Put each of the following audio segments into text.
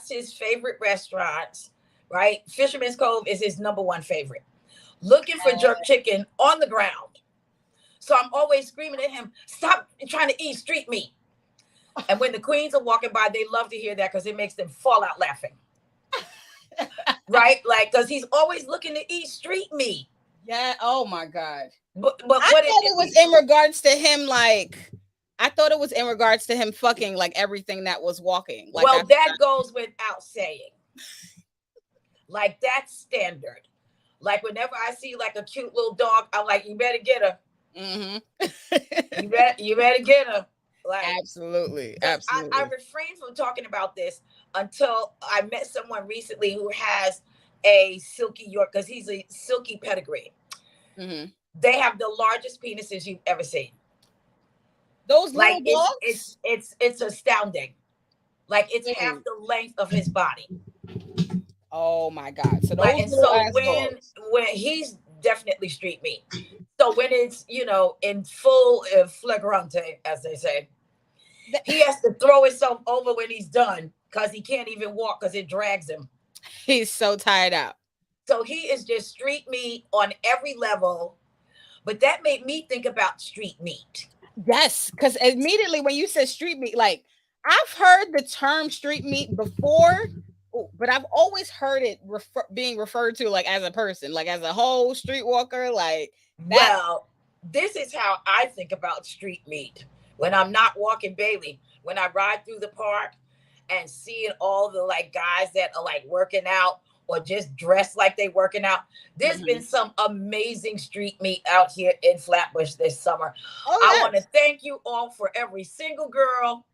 his favorite restaurants, right? Fisherman's Cove is his number one favorite. Looking for jerk chicken on the ground. So I'm always screaming at him, stop trying to eat street meat. And when the queens are walking by, they love to hear that because it makes them fall out laughing. Right? Like, because he's always looking to eat street meat. Yeah. Oh my God. But I what thought it was in regards to him, like, I thought it was in regards to him fucking like everything that was walking. Like, well, that goes without saying. Like, that's standard. Like, whenever I see like a cute little dog, I'm like, you better get her. You better get her. Like, absolutely. I refrained from talking about this until I met someone recently who has a silky York, because he's a silky pedigree. They have the largest penises you've ever seen. Those little dogs? It's astounding. Like, it's half the length of his body. Oh my God! So those like, and so when he's definitely street meat. So when it's, you know, in full flagrante, as they say, he has to throw himself over when he's done because he can't even walk because it drags him. He's so tired out. So he is just street meat on every level. But that made me think about street meat. Yes, because immediately when you said street meat, like, I've heard the term street meat before, but I've always heard it being referred to like as a person, like as a whole streetwalker. Like, well, this is how I think about street meat when I'm not walking Bailey. When I ride through the park and seeing all the like guys that are like working out or just dressed like they working out. There's been some amazing street meat out here in Flatbush this summer. I want to thank you all for every single girl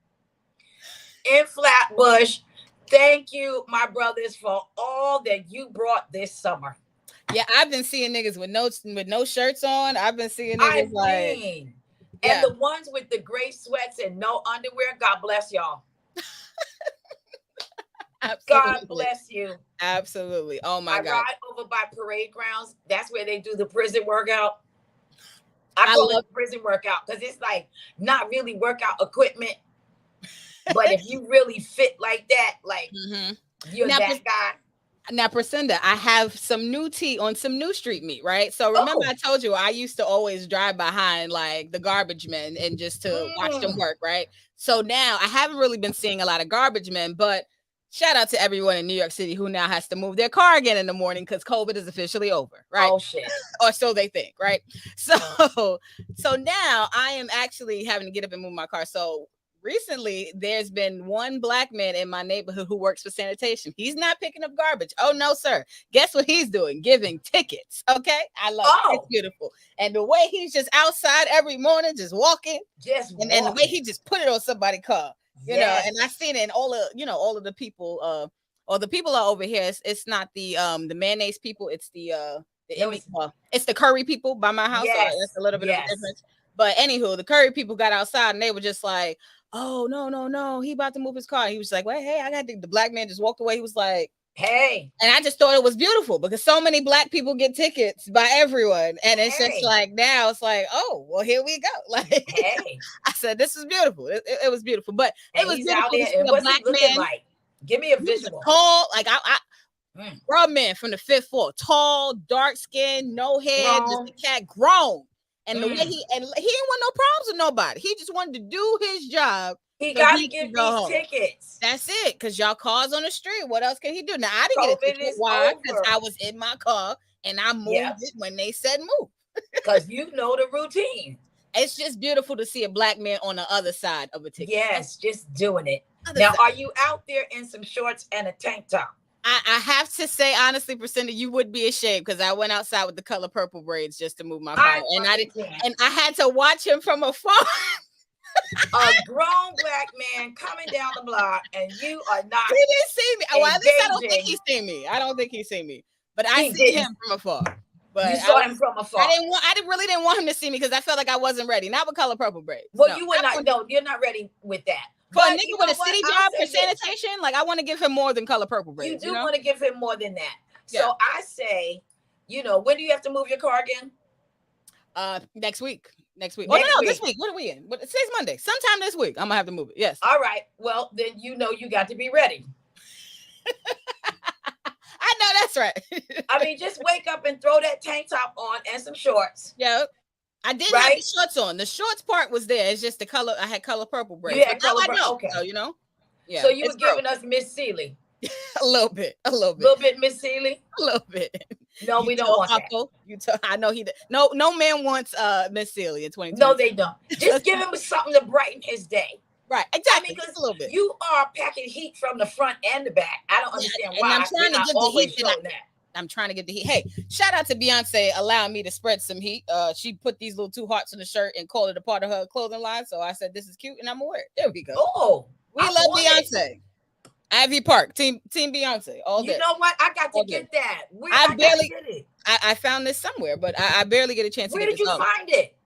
in Flatbush. Thank you, my brothers, for all that you brought this summer. Yeah, I've been seeing niggas with no shirts on. I've been seeing niggas and the ones with the gray sweats and no underwear. God bless y'all. God bless you. Absolutely. Oh my God. I ride over by parade grounds. That's where they do the prison workout. I call it prison workout because it's like not really workout equipment. But if you really fit like that, like you're that guy. Now, Priscinda, I have some new tea on some new street meat, right? So remember I told you I used to always drive behind like the garbage men and just to watch them work, right? So now I haven't really been seeing a lot of garbage men, but shout out to everyone in New York City who now has to move their car again in the morning because COVID is officially over, right? Oh shit. Or so they think, right? So now I am actually having to get up and move my car. So recently there's been one black man in my neighborhood who works for sanitation. He's not picking up garbage. Oh no, sir. Guess what he's doing? Giving tickets. Okay. I love it. It's beautiful. And the way he's just outside every morning, just walking. And the way he just put it on somebody's car. You know, and I seen it in all of the people, or the people are over here. It's not the mayonnaise people, it's it's the curry people by my house. So that's a little bit of a difference. But anywho, the curry people got outside and they were just like, oh, no, he about to move his car. He was like, well, hey, I got the black man just walked away. He was like, hey. And I just thought it was beautiful because so many black people get tickets by everyone. And it's just like, now it's like, oh, well, here we go. Like, I said, this is beautiful. It was beautiful. But it was beautiful to see a black man. Like? Give me a visual. Tall, like bro, man from the 5th floor, tall, dark skin, no hair, just a cat, grown. And the way he didn't want no problems with nobody. He just wanted to do his job. He got to get these tickets. That's it. Because y'all cars on the street. What else can he do? Now, I didn't get a ticket. Why? Because I was in my car and I moved it when they said move. Because you know the routine. It's just beautiful to see a black man on the other side of a ticket. Yes, just doing it. Now, are you out there in some shorts and a tank top? I have to say, honestly, Priscilla, you would be ashamed because I went outside with the color purple braids just to move my car. And I had to watch him from afar. A grown black man coming down the block and you are not. He didn't see me. Well, at least I don't think he's seen me. I don't think he's seen me. But I see him from afar. But you saw him from afar. I really didn't want him to see me because I felt like I wasn't ready. Not with color purple braids. Well, you were not. No, you're not ready with that. For a nigga with a city job for sanitation, like I want to give him more than color purple braids. You do want to give him more than that. So I say, when do you have to move your car again? Next week. This week. What are we in? Today's Monday. Sometime this week, I'm gonna have to move it. Yes. All right. Well, then you got to be ready. right. I mean, just wake up and throw that tank top on and some shorts. Yeah. I didn't have the shorts on. The shorts part was there. It's just the color. I had color purple braids. You had color purple. Okay. So, you know. Yeah. So you were giving us Miss Seeley. A little bit. Miss Seeley. A little bit. No, we don't want that. I know he. No man wants Miss Seeley in 2020. No, they don't. Just give him something to brighten his day. Right, exactly. Because a little bit. You are packing heat from the front and the back. I don't understand why. I'm trying to get the heat. I'm trying to get the heat. Hey, shout out to Beyonce allowing me to spread some heat. She put these little 2 hearts in the shirt and called it a part of her clothing line. So I said, this is cute and I'm gonna wear it. There we go. Oh, we love Beyonce. Ivy Park, team Beyonce, all day. You know what? I got to get that. I found this somewhere, but I barely get a chance. Where did you find it?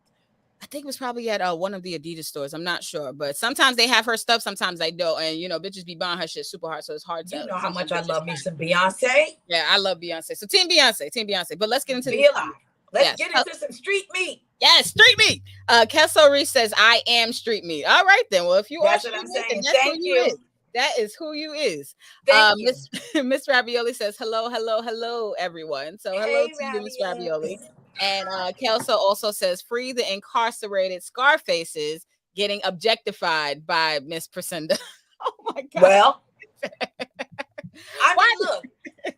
I think it was probably at one of the Adidas stores. I'm not sure, but sometimes they have her stuff, sometimes they don't. And you know, bitches be buying her shit super hard, so it's hard to. You know how much I love me some Beyonce. Yeah, I love Beyonce. So team Beyonce. But let's get into Let's get into some street meat. Yes, street meat. Kelso Reese says, "I am street meat." All right, then. Well, if you that's what I'm saying. Thank you. That is who you is. Thank you. Miss Ravioli says, hello, everyone. So hello to you, Miss Ravioli. And Kelso also says, free the incarcerated Scarfaces getting objectified by Miss Priscinda. Oh my God. Well, I mean, look,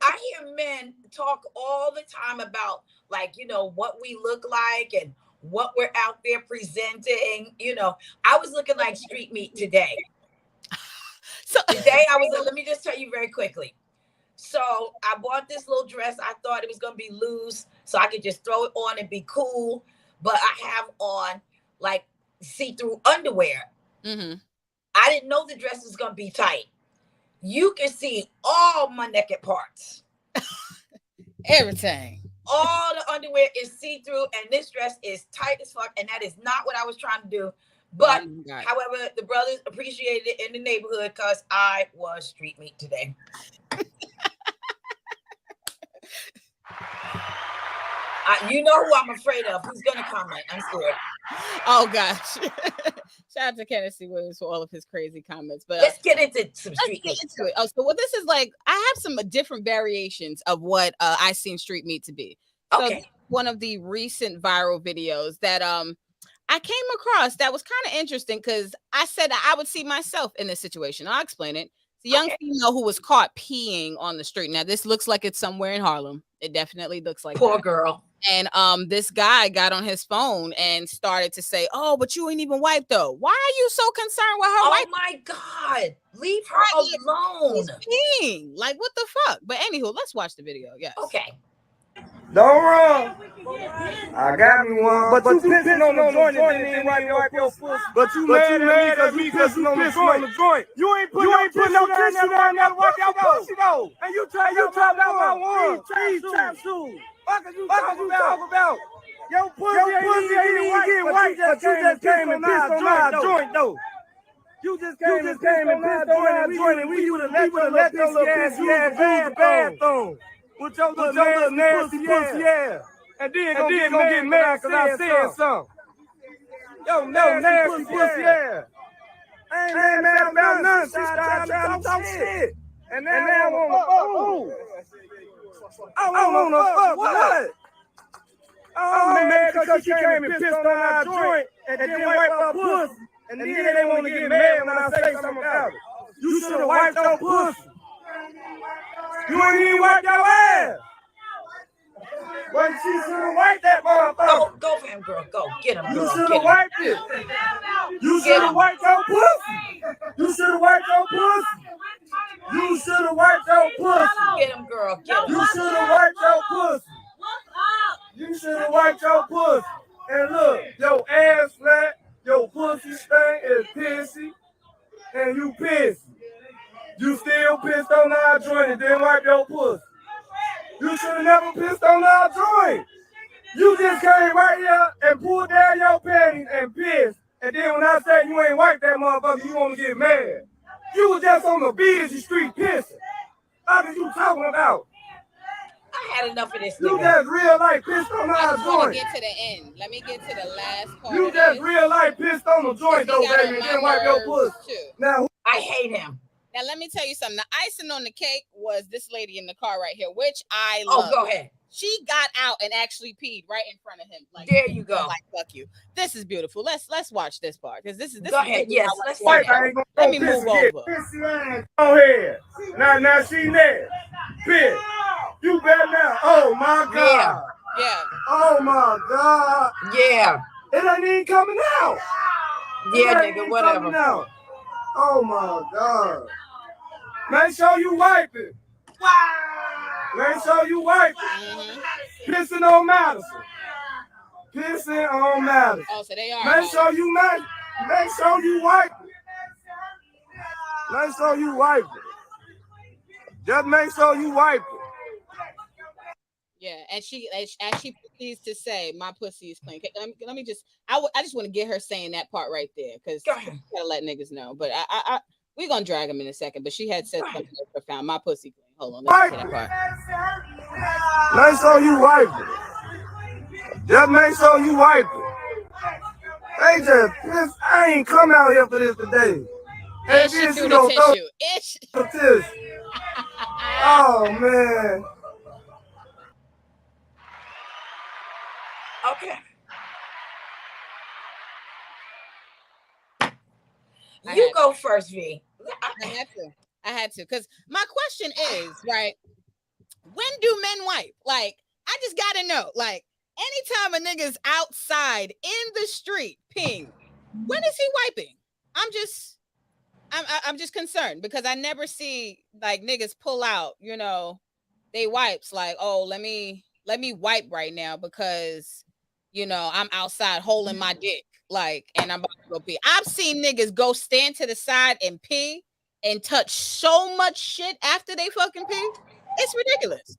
I hear men talk all the time about, like, you know, what we look like and what we're out there presenting. You know, I was looking like street meat today. So today let me just tell you very quickly. So I bought this little dress. I thought it was going to be loose so I could just throw it on and be cool. But I have on like see-through underwear. Mm-hmm. I didn't know the dress was going to be tight. You can see all my naked parts. Everything. All the underwear is see-through and this dress is tight as fuck. And that is not what I was trying to do. But, however, the brothers appreciated it in the neighborhood because I was street meat today. You know who I'm afraid of. Who's going to comment? I'm scared. Oh, gosh. Shout out to Kenneth Williams for all of his crazy comments. But let's get into some street meat. Oh, so what this is like, I have some different variations of what I seen street meat to be. So okay. One of the recent viral videos that I came across that was kind of interesting because I said I would see myself in this situation. I'll explain it. It's a young female who was caught peeing on the street. Now, this looks like it's somewhere in Harlem. It definitely looks like poor girl. And this guy got on his phone and started to say, "Oh, but you ain't even wiped though. Why are you so concerned with her?" Oh my God, leave her alone. She's peeing. Like, what the fuck? But anywho, let's watch the video. Yes. Okay. Don't run. I got me one. But you pissing on the joint and then wipe your pussy. But you mad at me because you pissing on the joint. You ain't put no tissue down there to wipe your pussy though. And you talking about one. These trap shoes. What you talking about? Your pussy ain't get white, but you just came and pissed on our joint though. You just came and pissed on our joint and we would have let your little ass use the bathroom. With your little nasty pussy ass. And then gonna get mad because I said something. Yo, nasty pussy ass. I ain't mad about nothing. She started trying to talk shit. And now I want to fuck. I want to fuck what? I'm mad because she came and pissed on our joint and then wiped her pussy. And then they want to get mad when I say something about it. You should have wiped your pussy. You ain't even wiped your ass. But she should have wiped that motherfucker. Go for him, girl. Go. Get him, girl. You should have wiped it. You should have wiped your pussy. You should have wiped your pussy. You should have wiped your pussy. Get him, girl. Get him. You should have wiped your pussy. You should have wiped your pussy. And look, your ass flat, your pussy stink is pissy, and you pissy. You still pissed on our joint and didn't wipe your pussy. You should have never pissed on our joint. You just came right here and pulled down your panties and pissed. And then when I say you ain't wiped that motherfucker, you want to get mad. You was just on the busy street pissing. What are you talking about? I had enough of this. You just real life pissed on our joint. Let me get to the end. Let me get to the last part. You just real life pissed on the joint though, baby, and then wipe your pussy. Now I hate him. Now let me tell you something. The icing on the cake was this lady in the car right here, which I Oh, love. go ahead. She got out and actually peed right in front of him. Like, there you go. Like, fuck you. This is beautiful. Let's watch this part because this is go ahead. Yes, let's see Let me move over. Go ahead. Now she there. Bitch. You better now. Oh my God. Yeah. Oh my God. Yeah. It ain't even coming out. Yeah, nigga, whatever. Oh my God. Make sure you wipe it. Make sure you wipe it. Pissing on Madison. Pissing on Madison. Oh, so they are. Make sure you wipe it. Make sure you wipe it. Just make sure you wipe it. Yeah, and she pleased to say, "My pussy is clean." Let me just, I just want to get her saying that part right there because gotta let niggas know. But we're gonna drag him in a second. But she had said something profound. My pussy clean. Hold on, let's get that part. Make sure you wipe it. Just make sure you wipe it. I ain't come out here for this today. And she threw the tissue. Oh man. Okay. You go first, V. I had to, because my question is, right, when do men wipe? Like, I just gotta know. Like, anytime a nigga's outside in the street peeing, when is he wiping? I'm just concerned because I never see like niggas pull out, you know, they wipes like, oh, let me wipe right now because, you know, I'm outside holding my dick, like, and I'm about to go pee. I've seen niggas go stand to the side and pee and touch so much shit after they fucking pee. It's ridiculous.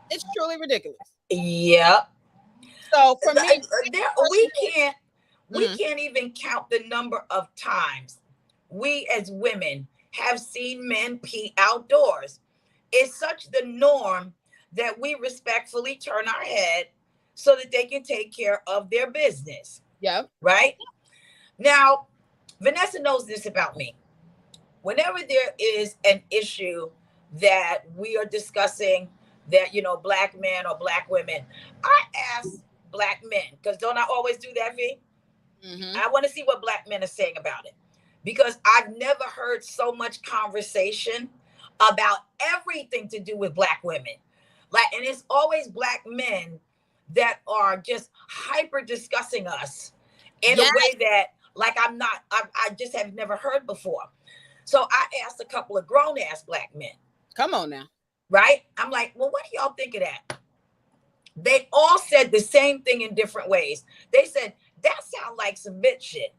It's truly ridiculous. Yep. So for me, we can't even count the number of times we as women have seen men pee outdoors. It's such the norm that we respectfully turn our head so that they can take care of their business. Yeah. Right? Now, Vanessa knows this about me. Whenever there is an issue that we are discussing that, you know, black men or black women, I ask black men, because don't I always do that, V? I want to see what black men are saying about it. Because I've never heard so much conversation about everything to do with black women. Like, and it's always black men that are just hyper discussing us in a way that, like, I just have never heard before. So I asked a couple of grown ass black men. Come on now. Right? I'm like, well, what do y'all think of that? They all said the same thing in different ways. They said, that sounds like some bitch shit.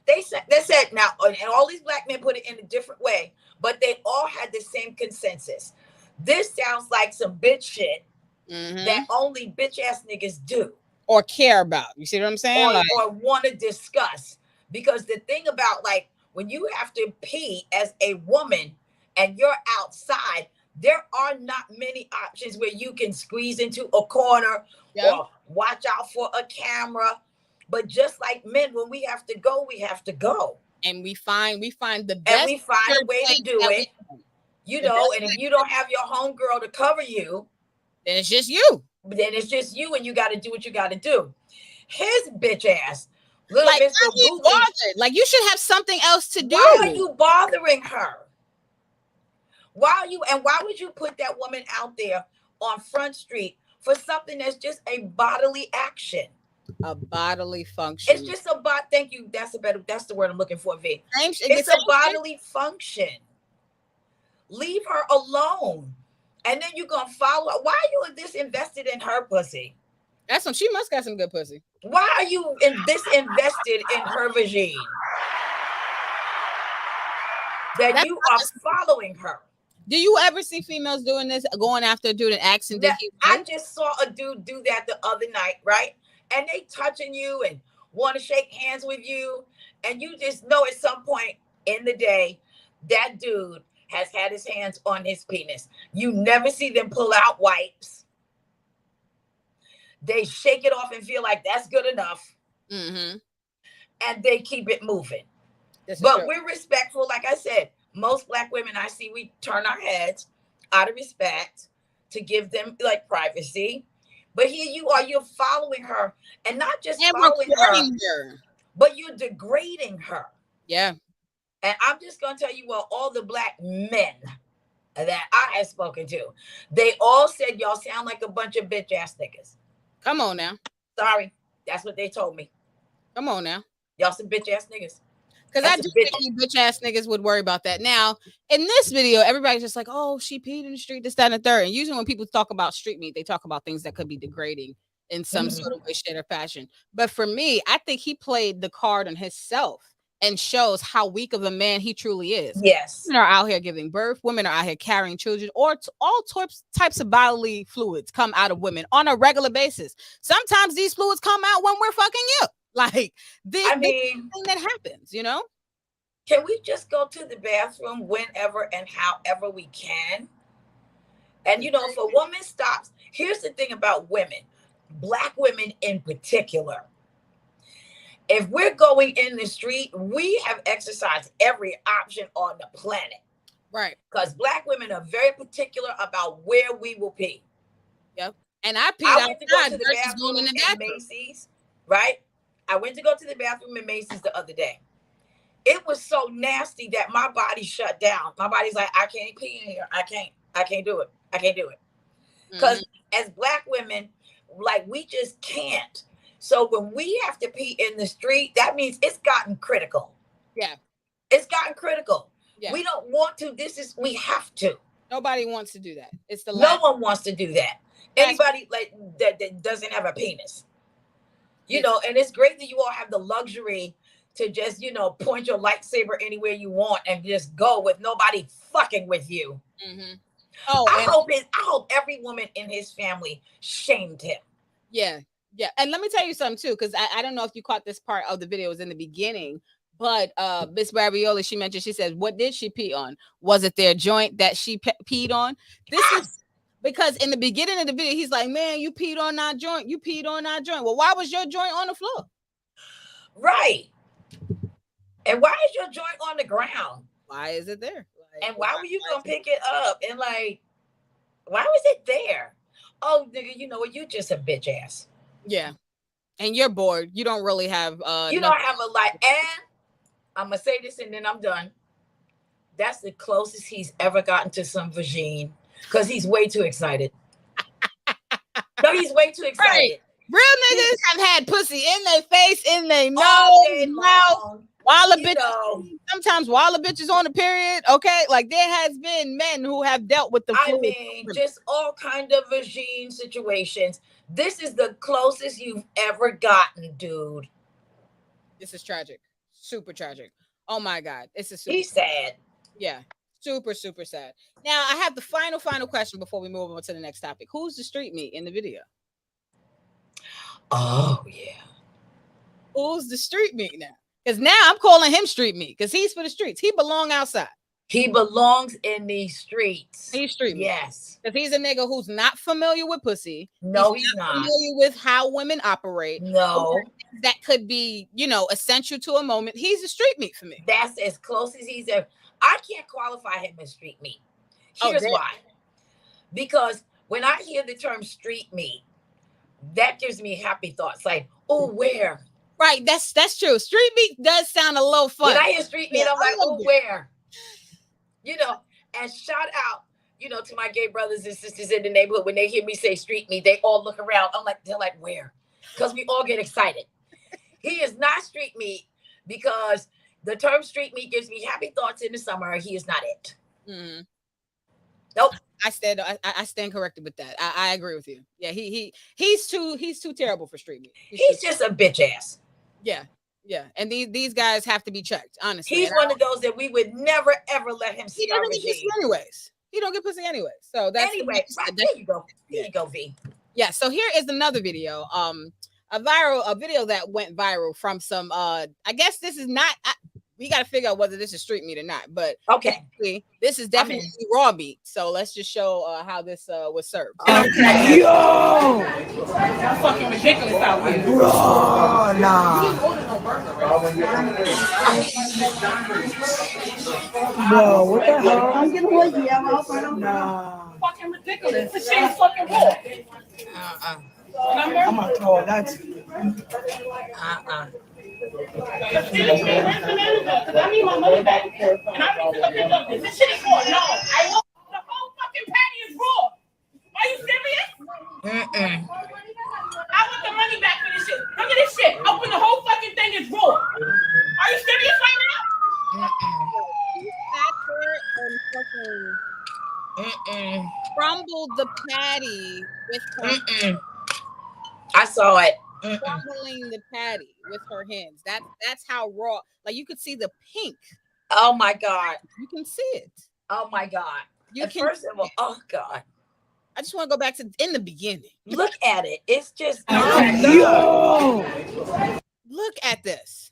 They said now, and all these black men put it in a different way, but they all had the same consensus. This sounds like some bitch shit that only bitch ass niggas do. Or care about. You see what I'm saying? Or want to discuss. Because the thing about, like, when you have to pee as a woman and you're outside, there are not many options where you can squeeze into a corner or watch out for a camera. But just like men, when we have to go, we have to go. And we find the best. And we find a way to do it. You know, and if you don't have your homegirl to cover you, then it's just you. Then it's just you, and you got to do what you got to do. His bitch ass. Little Like, like, you should have something else to do. Why are you bothering her? Why would you put that woman out there on Front Street for something that's just a bodily action? A bodily function. It's just thank you. That's the word I'm looking for, V. It's a bodily function. Leave her alone. And then you're gonna follow her. Why are you this invested in her pussy? She must got some good pussy. Why are you this invested in her vagine? That you are following her. Do you ever see females doing this, going after a dude and asking? I just saw a dude do that the other night, right? And they touching you and want to shake hands with you. And you just know at some point in the day, that dude has had his hands on his penis. You never see them pull out wipes. They shake it off and feel like that's good enough. And they keep it moving. But we're respectful. Like I said, most black women I see, we turn our heads out of respect to give them like privacy. But here you are, you're following her, and not just following her, but you're degrading her. Yeah. And I'm just gonna tell you what, all the black men that I have spoken to, they all said y'all sound like a bunch of bitch ass niggas. Come on now. Sorry, that's what they told me. Come on now. Y'all some bitch ass niggas. Because I do think you bitch ass niggas would worry about that. Now, in this video, everybody's just like, oh, she peed in the street, this, that, and the third. And usually when people talk about street meat, they talk about things that could be degrading in some sort of way, shape, or fashion. But for me, I think he played the card on himself and shows how weak of a man he truly is. Yes. Women are out here giving birth. Women are out here carrying children, or all types of bodily fluids come out of women on a regular basis. Sometimes these fluids come out when we're fucking you. Like, this thing that happens, you know? Can we just go to the bathroom whenever and however we can? And, you know, if a woman stops, here's the thing about women, black women in particular. If we're going in the street, we have exercised every option on the planet. Right. Because black women are very particular about where we will pee. Yep. And I peed went to go outside to the bathroom in Macy's, right? I went to go to the bathroom in Macy's the other day. It was so nasty that my body shut down. My body's like, I can't pee in here. I can't do it. I can't do it. Because as black women, like, we just can't. So when we have to pee in the street, that means it's gotten critical. Yeah. It's gotten critical. Yeah. We don't want to. We have to. Nobody wants to do that. It's the no one wants to do that. Anybody like that doesn't have a penis. You know, and it's great that you all have the luxury to just, you know, point your lightsaber anywhere you want and just go with nobody fucking with you. Oh, I hope every woman in his family shamed him. Yeah. Yeah. And let me tell you something too, because I don't know if you caught this part of the video, it was in the beginning, but Miss Ravioli, she mentioned, she said, what did she pee on? Was it their joint that she peed on? This is because in the beginning of the video, he's like, man, you peed on our joint. You peed on our joint. Well, why was your joint on the floor? Right. And why is your joint on the ground? Why is it there? Like, and why were you gonna pick it up? And like, why was it there? Oh, nigga, you know what? You just a bitch ass. Yeah. And you're bored. You don't really have you don't have a life. And I'm gonna say this and then I'm done. That's the closest he's ever gotten to some vagine. Because he's way too excited. No, he's way too excited. Right. Real niggas have had pussy in their face, in their nose, mouth. While a bitch, sometimes while a bitch is on a period, okay? Like, there has been men who have dealt with the fluid. I mean, just all kind of vagine situations. This is the closest you've ever gotten, dude. This is tragic. Super tragic. Oh my God. He's sad. Yeah. Super, super sad. Now, I have the final question before we move on to the next topic. Who's the street meat in the video? Oh, yeah. Who's the street meat now? Because now I'm calling him street meat because he's for the streets. He belongs outside. He belongs in the streets. He's street meat. Yes. Because he's a nigga who's not familiar with pussy. No, he's not familiar with how women operate. No. That could be, you know, essential to a moment. He's a street meat for me. That's as close as he's ever. I can't qualify him as street meat. Here's why. Because when I hear the term street meat, that gives me happy thoughts. Like, oh, where? Right. That's true. Street meat does sound a little fun. When I hear street meat, I'm like, oh, where? You know, and shout out, you know, to my gay brothers and sisters in the neighborhood. When they hear me say street meat, they all look around. They're like, where? Because we all get excited. He is not street meat because the term street meat gives me happy thoughts in the summer. He is not it. Nope. I stand corrected with that. I agree with you. Yeah, he's too terrible for street meat. He's just a bitch ass. Yeah. Yeah. And these guys have to be checked, honestly. He's one of those that we would never ever let him see. He doesn't get pussy anyways. He don't get pussy anyway. So that's anyway. Right, there you go. There you go, V. Yeah. So here is another video. A video that went viral from some I guess this is not we got to figure out whether this is street meat or not, but okay, this is definitely raw meat. So let's just show how this was served. Okay. Yo, that's fucking ridiculous out here. Bro, nah. Whoa, what the hell? I'm giving her a yellow. Nah. Fucking ridiculous. This shit is fucking raw. I'm gonna throw that to you. Because I need my money back. And I need to fucking look this. This shit is raw. No, I won't. The whole fucking patty is raw. Are you serious? I want the money back for this shit. Look at this shit. Open the whole fucking thing is raw. Are you serious right now? She sat there and fucking crumbled the patty with her. I saw it. Crumbling the patty with her hands. That's how raw. Like you could see the pink. Oh my God. You can see it. Oh my God. First of all, oh God. I just want to go back to in the beginning. Look at it. It's just Yo! Look at this.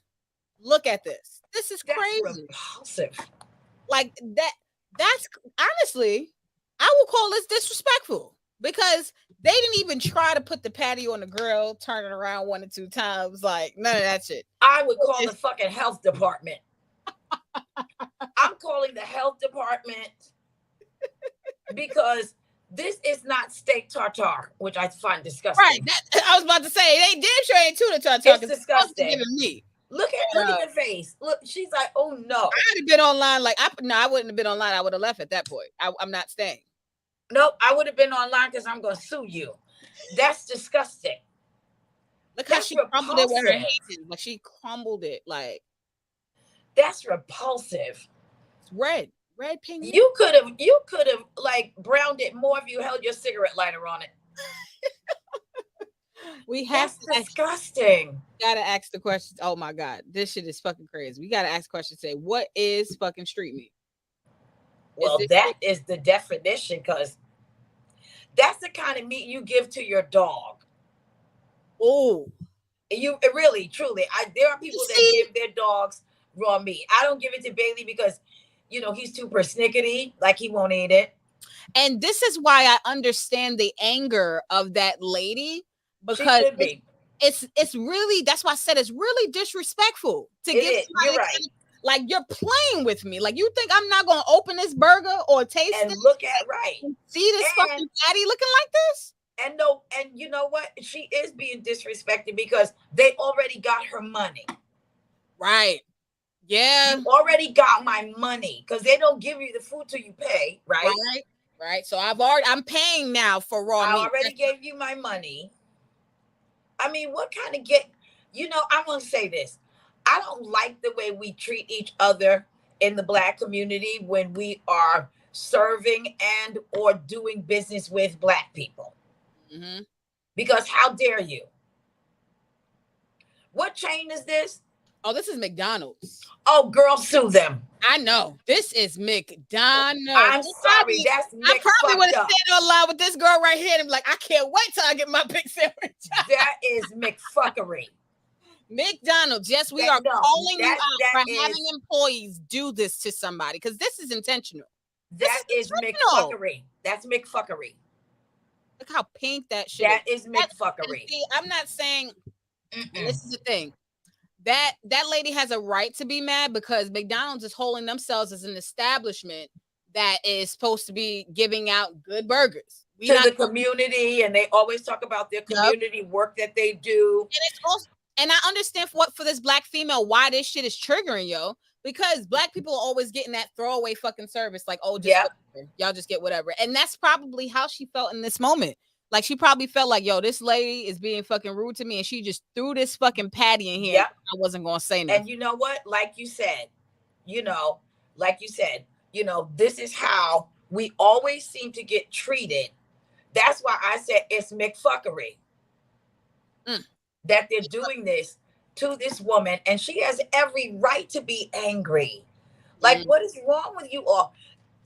Look at this. This is crazy. Repulsive. Like that's honestly, I would call this disrespectful because they didn't even try to put the patty on the grill, turn it around 1 or 2 times. Like none of that shit. I would call the fucking health department. I'm calling the health department because this is not steak tartare, which I find disgusting. Right. I was about to say they damn sure ain't tuna tartare. It's disgusting. Giving me. Look at the face. Look, she's like, oh no. I would have been online. Like I wouldn't have been online. I would have left at that point. I'm not staying. Nope, I would have been online because I'm gonna sue you. That's disgusting. Look how she crumbled it with her hands. Like she crumbled it. Like that's repulsive. It's red pink. You could have like browned it more if you held your cigarette lighter on it. That's disgusting. Gotta ask the question. Oh my God, this shit is fucking crazy. We gotta ask the question. Say, what is fucking street meat? Well, that is the definition because that's the kind of meat you give to your dog. Oh, you really, truly. There are people that give their dogs raw meat. I don't give it to Bailey because, he's too persnickety, like he won't eat it. And this is why I understand the anger of that lady because it's really, that's why I said it's really disrespectful to give. You're right. Like you're playing with me. Like you think I'm not gonna open this burger or taste and it? Look at right. See this fucking patty looking like this? And no, and you know what? She is being disrespected because they already got her money. Right. Yeah. You already got my money because they don't give you the food till you pay, right? Right. So I'm paying now for raw meat. I already gave you my money. I mean, what kind of I'm gonna say this. I don't like the way we treat each other in the Black community when we are serving and or doing business with Black people. Mm-hmm. Because how dare you? What chain is this? Oh, this is McDonald's. Oh, girl, sue them. I know. This is McDonald's. I'm sorry. I probably would have stayed online with this girl right here and be like, I can't wait till I get my big sandwich. That is McFuckery. McDonald's, yes, we are calling you out for having employees do this to somebody because this is intentional. That is McFuckery. That's McFuckery. Look how pink that shit is. That is McFuckery. See, I'm not saying this is the thing. That lady has a right to be mad because McDonald's is holding themselves as an establishment that is supposed to be giving out good burgers to the community, and they always talk about their community work that they do. And it's also, and I understand for this Black female why this shit is triggering, yo, because Black people are always getting that throwaway fucking service, like, oh, y'all just get whatever. And that's probably how she felt in this moment. Like, she probably felt like, yo, this lady is being fucking rude to me, and she just threw this fucking patty in here. Yep. I wasn't going to say nothing. And you know what? Like you said, this is how we always seem to get treated. That's why I said it's McFuckery. That they're doing this to this woman, and she has every right to be angry. Like, what is wrong with you all,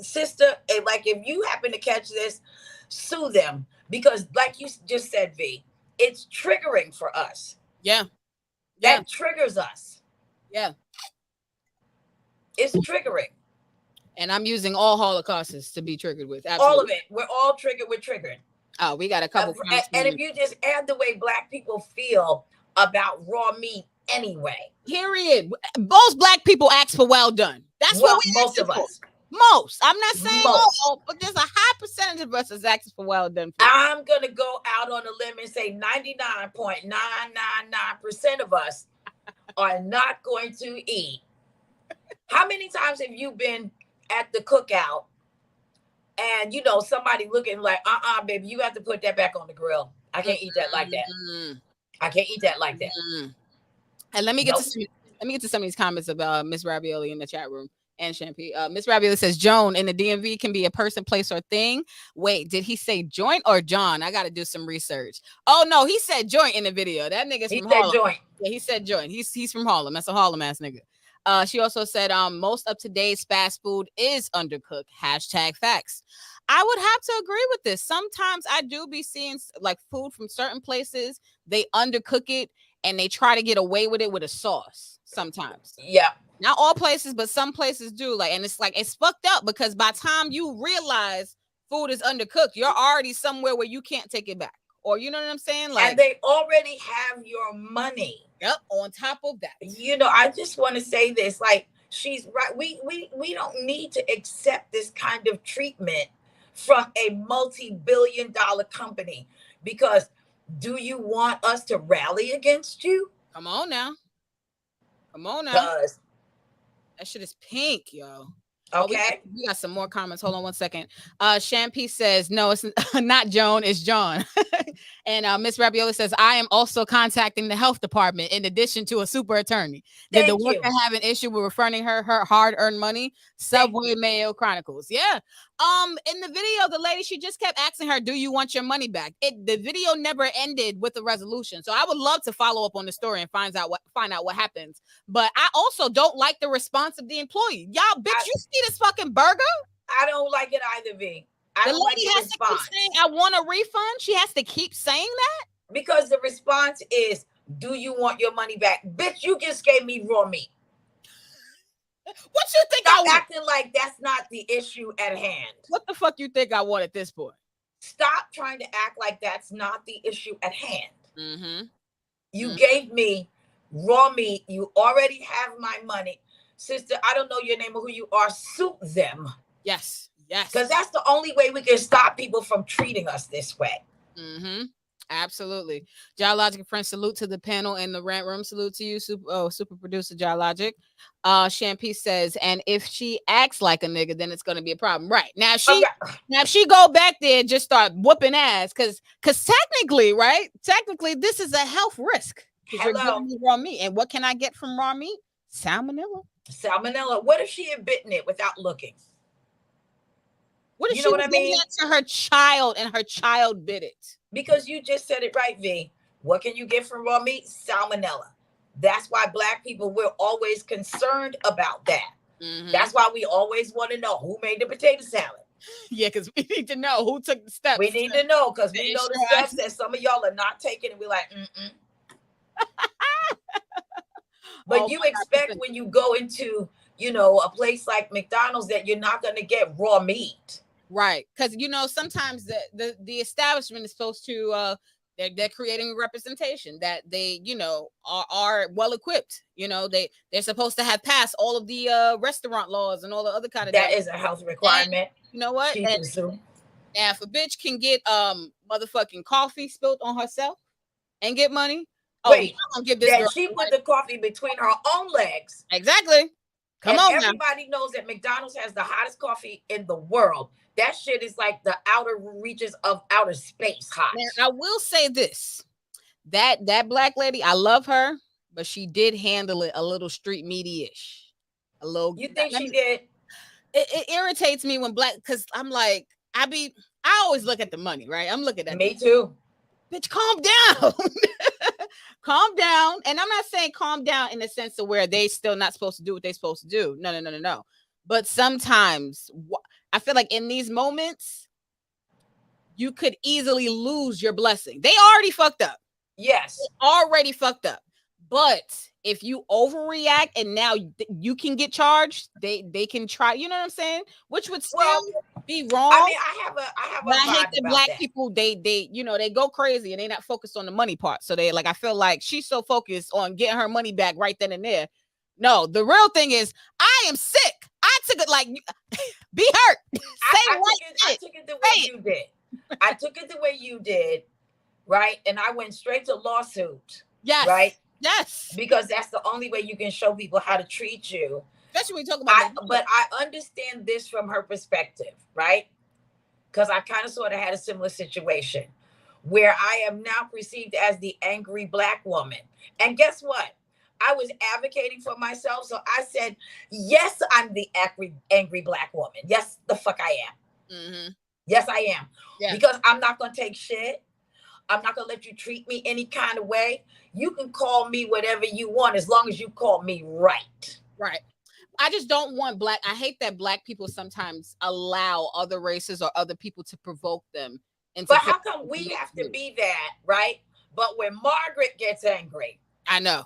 sister? Like, if you happen to catch this, sue them because, like you just said, V, it's triggering for us. Yeah, that triggers us. Yeah, it's triggering. And I'm using all Holocausts to be triggered with. Absolutely. All of it. We're all triggered. We're triggered. Oh, we got a couple. And if you just add the way Black people feel about raw meat anyway. Period. Most black people ask for well done. That's what we most of us. Most. I'm not saying Most. all, but there's a high percentage of us that's asking for well done. I'm going to go out on a limb and say 99.999% of us are not going to eat. How many times have you been at the cookout and, you know, somebody looking like, baby, you have to put that back on the grill. I can't eat that like that. I can't eat that like that. And let me get to some of these comments about Miss Ravioli in the chat room. And Champagne. Miss Ravioli says Joan in the DMV can be a person, place, or thing. Wait, did he say joint or John? I got to do some research. Oh no, he said joint in the video. That nigga's from Harlem. Joint. Yeah, he said joint. He's from Harlem. That's a Harlem ass nigga. She also said most of today's fast food is undercooked. #facts. I would have to agree with this. Sometimes I do be seeing like food from certain places. They undercook it and they try to get away with it with a sauce. Sometimes. Yeah. Not all places, but some places do. Like, and it's like it's fucked up because by the time you realize food is undercooked, you're already somewhere where you can't take it back. Or you know what I'm saying? Like, and they already have your money. Yep. On top of that, you know, I just want to say this: like, she's right. We don't need to accept this kind of treatment from a multi-billion-dollar company because do you want us to rally against you? Come on now. That shit is pink, yo. Okay. We got some more comments. Hold on one second. Champy says, no, it's not Joan, it's John. And Miss Ravioli says, I am also contacting the health department in addition to a super attorney. Did the worker have an issue with refunding her hard-earned money? Subway Mayo Chronicles. Yeah. In the video, the lady, she just kept asking her, do you want your money back? The video never ended with a resolution. So I would love to follow up on the story and find out what happens. But I also don't like the response of the employee. Y'all, bitch, you see this fucking burger? I don't like it either, V. The lady has to keep saying, I want a refund. She has to keep saying that? Because the response is, do you want your money back? Bitch, you just gave me raw meat. What you think Stop acting like that's not the issue at hand. What the fuck you think I want at this point? Stop trying to act like that's not the issue at hand. Mm-hmm. You gave me raw meat. You already have my money. Sister, I don't know your name or who you are. Sue them. Yes. Yes. Because that's the only way we can stop people from treating us this way. Mm-hmm. Absolutely. Geologic friend, salute to the panel in the rant room. Salute to you, super producer Geologic. Champy says, and if she acts like a nigga, then it's gonna be a problem. Right. Now if she go back there and just start whooping ass, because technically, this is a health risk. You're giving me raw meat. And what can I get from raw meat? Salmonella. What if she had bitten it without looking? What if you know what I mean? That to her child and her child bit it? Because you just said it right, V. What can you get from raw meat? Salmonella. That's why Black people, we're always concerned about that. Mm-hmm. That's why we always want to know who made the potato salad. Yeah, because we need to know who took the steps. We need to know because we know the steps that some of y'all are not taking, and we're like, But you expect when you go into, you know, a place like McDonald's that you're not going to get raw meat. Right. Because, you know, sometimes the establishment is supposed to, they're creating a representation that they, you know, are well equipped. You know, they're supposed to have passed all of the restaurant laws and all the other kind of that is a health requirement. And you know what? And if a bitch can get motherfucking coffee spilled on herself and get money. Wait, give this girl she put the coffee between her own legs. Exactly. Come on. Everybody knows that McDonald's has the hottest coffee in the world. That shit is like the outer reaches of outer space hot. Now, I will say this. That Black lady, I love her, but she did handle it a little street meaty-ish. A little. You think she did? It irritates me when because I'm like, I always look at the money, right? I'm looking at me too. Bitch, calm down. Calm down. And I'm not saying calm down in the sense of where they still not supposed to do what they're supposed to do. No. But sometimes I feel like in these moments, you could easily lose your blessing. They already fucked up. Yes. Already fucked up. But if you overreact and now you can get charged, they can try. You know what I'm saying? Which would still be wrong. I mean, I have a but I hate vibe that about black that. people. They you know they go crazy and they not focused on the money part. So they like I feel like she's so focused on getting her money back right then and there. No, the real thing is I am sick. I took it like be hurt. I took it the way you did. I took it the way you did, right? And I went straight to lawsuit. Yes. Right. Yes. Because that's the only way you can show people how to treat you. Especially when we talk about but I understand this from her perspective, right? Because I kind of sort of had a similar situation where I am now perceived as the angry black woman. And guess what? I was advocating for myself. So I said, yes, I'm the angry black woman. Yes, the fuck I am. Mm-hmm. Yes, I am. Yeah. Because I'm not going to take shit. I'm not going to let you treat me any kind of way. You can call me whatever you want as long as you call me right. Right. I just don't want I hate that black people sometimes allow other races or other people to provoke them. But how come we have to be that, right? But when Margaret gets angry, I know.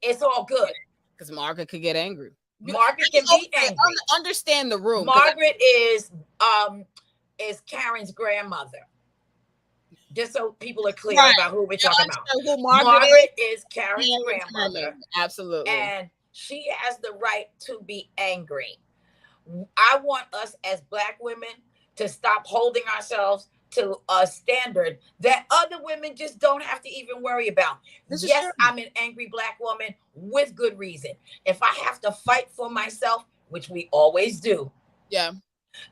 It's all good. Because Margaret could get angry. Margaret can be angry. Understand the room. Margaret is Karen's grandmother. Just so people are clear about who we're talking about. Who Margaret is Karen's grandmother. Absolutely. And she has the right to be angry. I want us as black women to stop holding ourselves to a standard that other women just don't have to even worry about. Yes, I'm an angry black woman with good reason. If I have to fight for myself, which we always do. Yeah.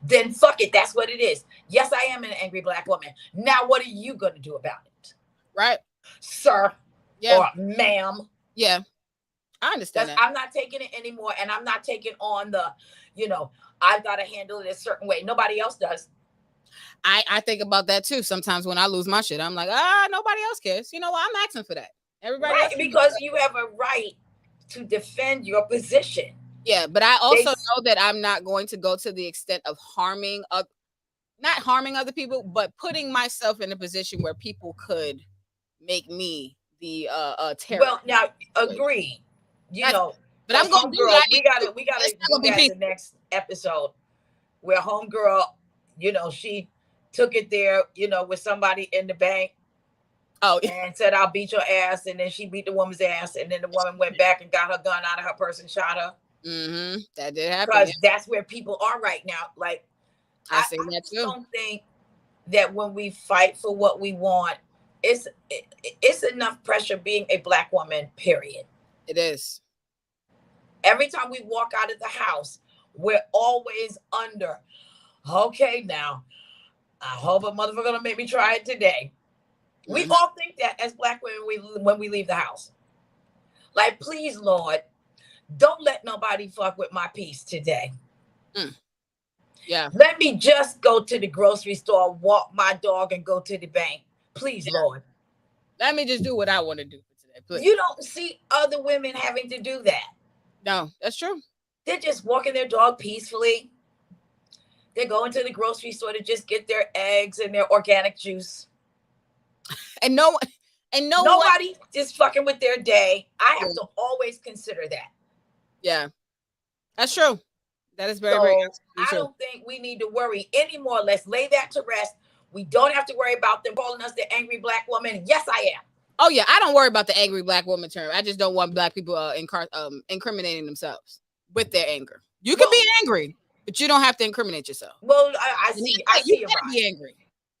Then fuck it. That's what it is. Yes, I am an angry black woman. Now, what are you going to do about it? Right. Sir. Yeah. Or ma'am. Yeah. I understand that. I'm not taking it anymore. And I'm not taking on the, I've got to handle it a certain way. Nobody else does. I think about that too. Sometimes when I lose my shit, I'm like, nobody else cares. You know what? I'm asking for that. Everybody else because you have a right to defend your position. Yeah, but I also know that I'm not going to go to the extent of not harming other people, but putting myself in a position where people could make me the terror. Well, now agree. But I'm going to do that. We gotta do that in the next episode, where homegirl, she took it there, with somebody in the bank. Oh, and said, I'll beat your ass. And then she beat the woman's ass. And then the woman went back and got her gun out of her purse and shot her. Mm-hmm. That did happen. Because that's where people are right now. Like, I see that too. I don't think that when we fight for what we want, it's enough pressure being a black woman, period. It is. Every time we walk out of the house, we're always under, okay, now, I hope a motherfucker gonna make me try it today. Mm-hmm. We all think that as black women when we leave the house. Like, please, Lord, don't let nobody fuck with my peace today. Yeah. Let me just go to the grocery store, walk my dog, and go to the bank. Please, Lord. Let me just do what I want to do for today. Please. You don't see other women having to do that. No, that's true. They're just walking their dog peacefully. They're going to the grocery store to just get their eggs and their organic juice. And nobody is fucking with their day. I have to always consider that. Yeah, that's true. That is very, very true. I don't think we need to worry anymore. Let's lay that to rest. We don't have to worry about them calling us the angry black woman. Yes, I am. Oh yeah, I don't worry about the angry black woman term. I just don't want black people incriminating themselves with their anger. You can be angry, but you don't have to incriminate yourself. Well, I see you better be angry.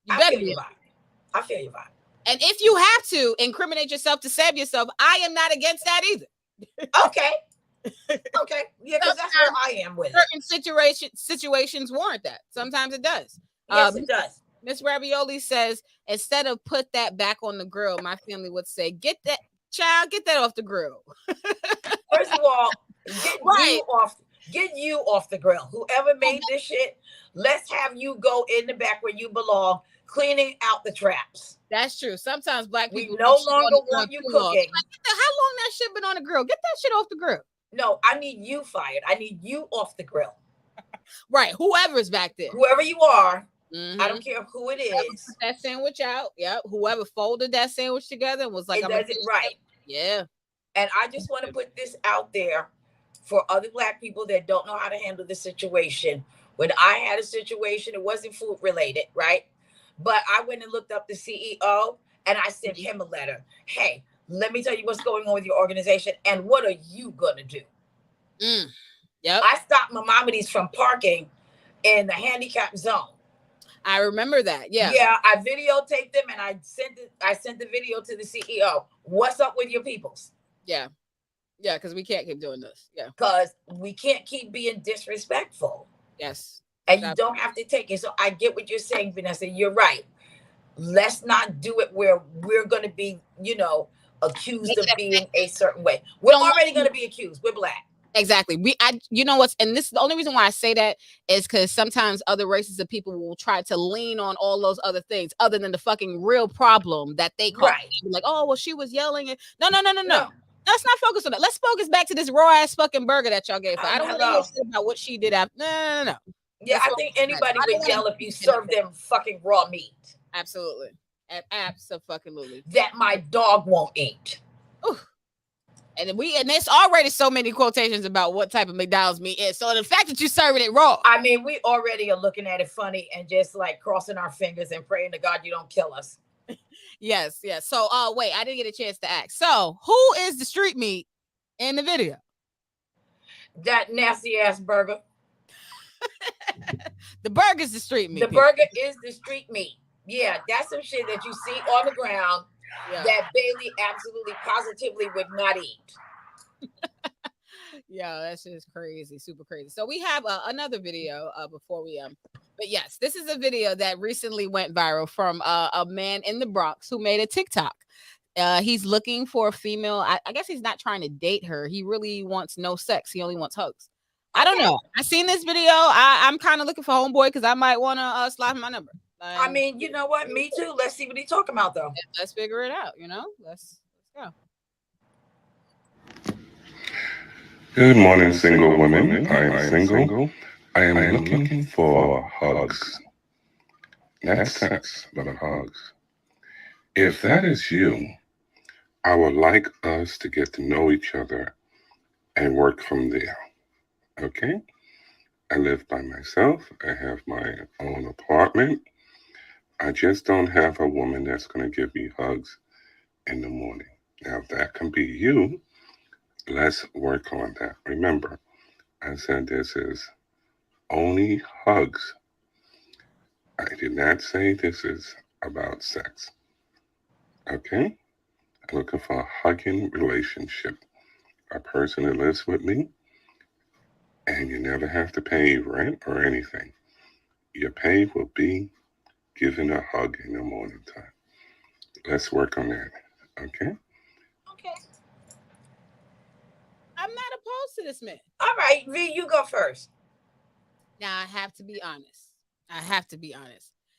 You better be. I feel your vibe. And if you have to incriminate yourself to save yourself, I am not against that either. Okay. Okay. Yeah, because that's where I am with it. Certain situations warrant that. Sometimes it does. Yes, it does. Miss Ravioli says, instead of put that back on the grill, my family would say, get that off the grill. First of all, get you off the grill. Whoever made this shit, let's have you go in the back where you belong, cleaning out the traps. That's true. Sometimes black people no longer want you cooking. Like, how long that shit been on the grill? Get that shit off the grill. No, I need you fired. I need you off the grill. Right. Whoever's back there. Whoever you are. Mm-hmm. I don't care who it is. Put that sandwich out. Yeah. Whoever folded that sandwich together and was like, it does it right. Yeah. And I just want to put this out there for other Black people that don't know how to handle the situation. When I had a situation, it wasn't food related, right? But I went and looked up the CEO and I sent him a letter. Hey, let me tell you what's going on with your organization and what are you going to do? Yep. I stopped Maimonides from parking in the handicap zone. I remember that. Yeah. Yeah, I videotaped them and I sent the video to the CEO. What's up with your peoples? Yeah. Yeah, because we can't keep doing this. Yeah. Because we can't keep being disrespectful. Yes. And you don't have to take it. So I get what you're saying, Vanessa. You're right. Let's not do it where we're going to be, accused of being a certain way. We're already going to be accused. We're Black. Exactly. You know what's, and this is the only reason why I say that is because sometimes other races of people will try to lean on all those other things other than the fucking real problem that they call. Right. Like, oh, well, she was yelling. No. Let's not focus on that. Let's focus back to this raw ass fucking burger that y'all gave her. I don't want to hear shit about what she did after. No. Yeah, I think anybody would yell if you serve them fucking raw meat. Absolutely. Absolutely. That my dog won't eat. Ooh. And there's already so many quotations about what type of McDonald's meat is. So the fact that you're serving it raw. I mean, we already are looking at it funny and just like crossing our fingers and praying to God you don't kill us. Yes. So, wait, I didn't get a chance to ask. So, who is the street meat in the video? That nasty ass burger. The burger's the street meat. The burger is the street meat. Yeah, that's some shit that you see on the ground that Bailey absolutely positively would not eat. Yeah, that's just crazy, super crazy. So we have another video before we but yes, this is a video that recently went viral from a man in the Bronx who made a TikTok. He's looking for a female. I guess he's not trying to date her. He really wants no sex. He only wants hugs. I don't know. I seen this video. I'm kind of looking for homeboy because I might want to slide my number. I mean, you know what? Me too. Let's see what he's talking about, though. Let's figure it out. Let's go. Good morning, single women. I am single. I am looking for hugs. Not sex, but hugs. If that is you, I would like us to get to know each other and work from there. Okay? I live by myself. I have my own apartment. I just don't have a woman that's going to give me hugs in the morning. Now, if that can be you, let's work on that. Remember, I said this is only hugs. I did not say this is about sex. Okay? I'm looking for a hugging relationship. A person that lives with me, and you never have to pay rent or anything. Your pay will be giving a hug in the morning time. Let's work on that. Okay? Okay. I'm not opposed to this man. All right, V, you go first. Now, I have to be honest.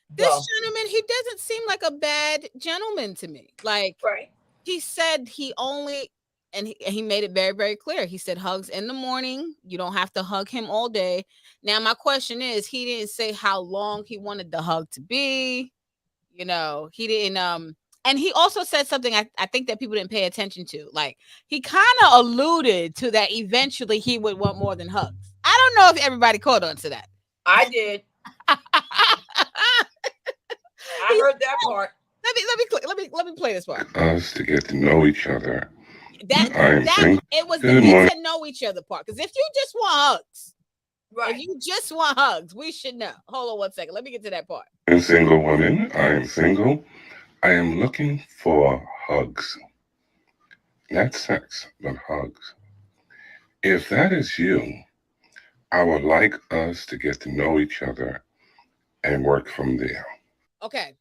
This gentleman, he doesn't seem like a bad gentleman to me. Like, right. He said he only, and he made it very, very clear. He said hugs in the morning. You don't have to hug him all day. Now, my question is, he didn't say how long he wanted the hug to be. He didn't, and he also said something I think that people didn't pay attention to. Like, he kind of alluded to that eventually he would want more than hugs. I don't know if everybody caught on to that. I did. I heard that part. Let me play this part. Us to get to know each other. It was the get to know each other part. Because if you just want hugs, right? If you just want hugs, we should know. Hold on 1 second. Let me get to that part. I'm single woman. I am single. I am looking for hugs. Not sex, but hugs. If that is you, I would like us to get to know each other and work from there. Okay.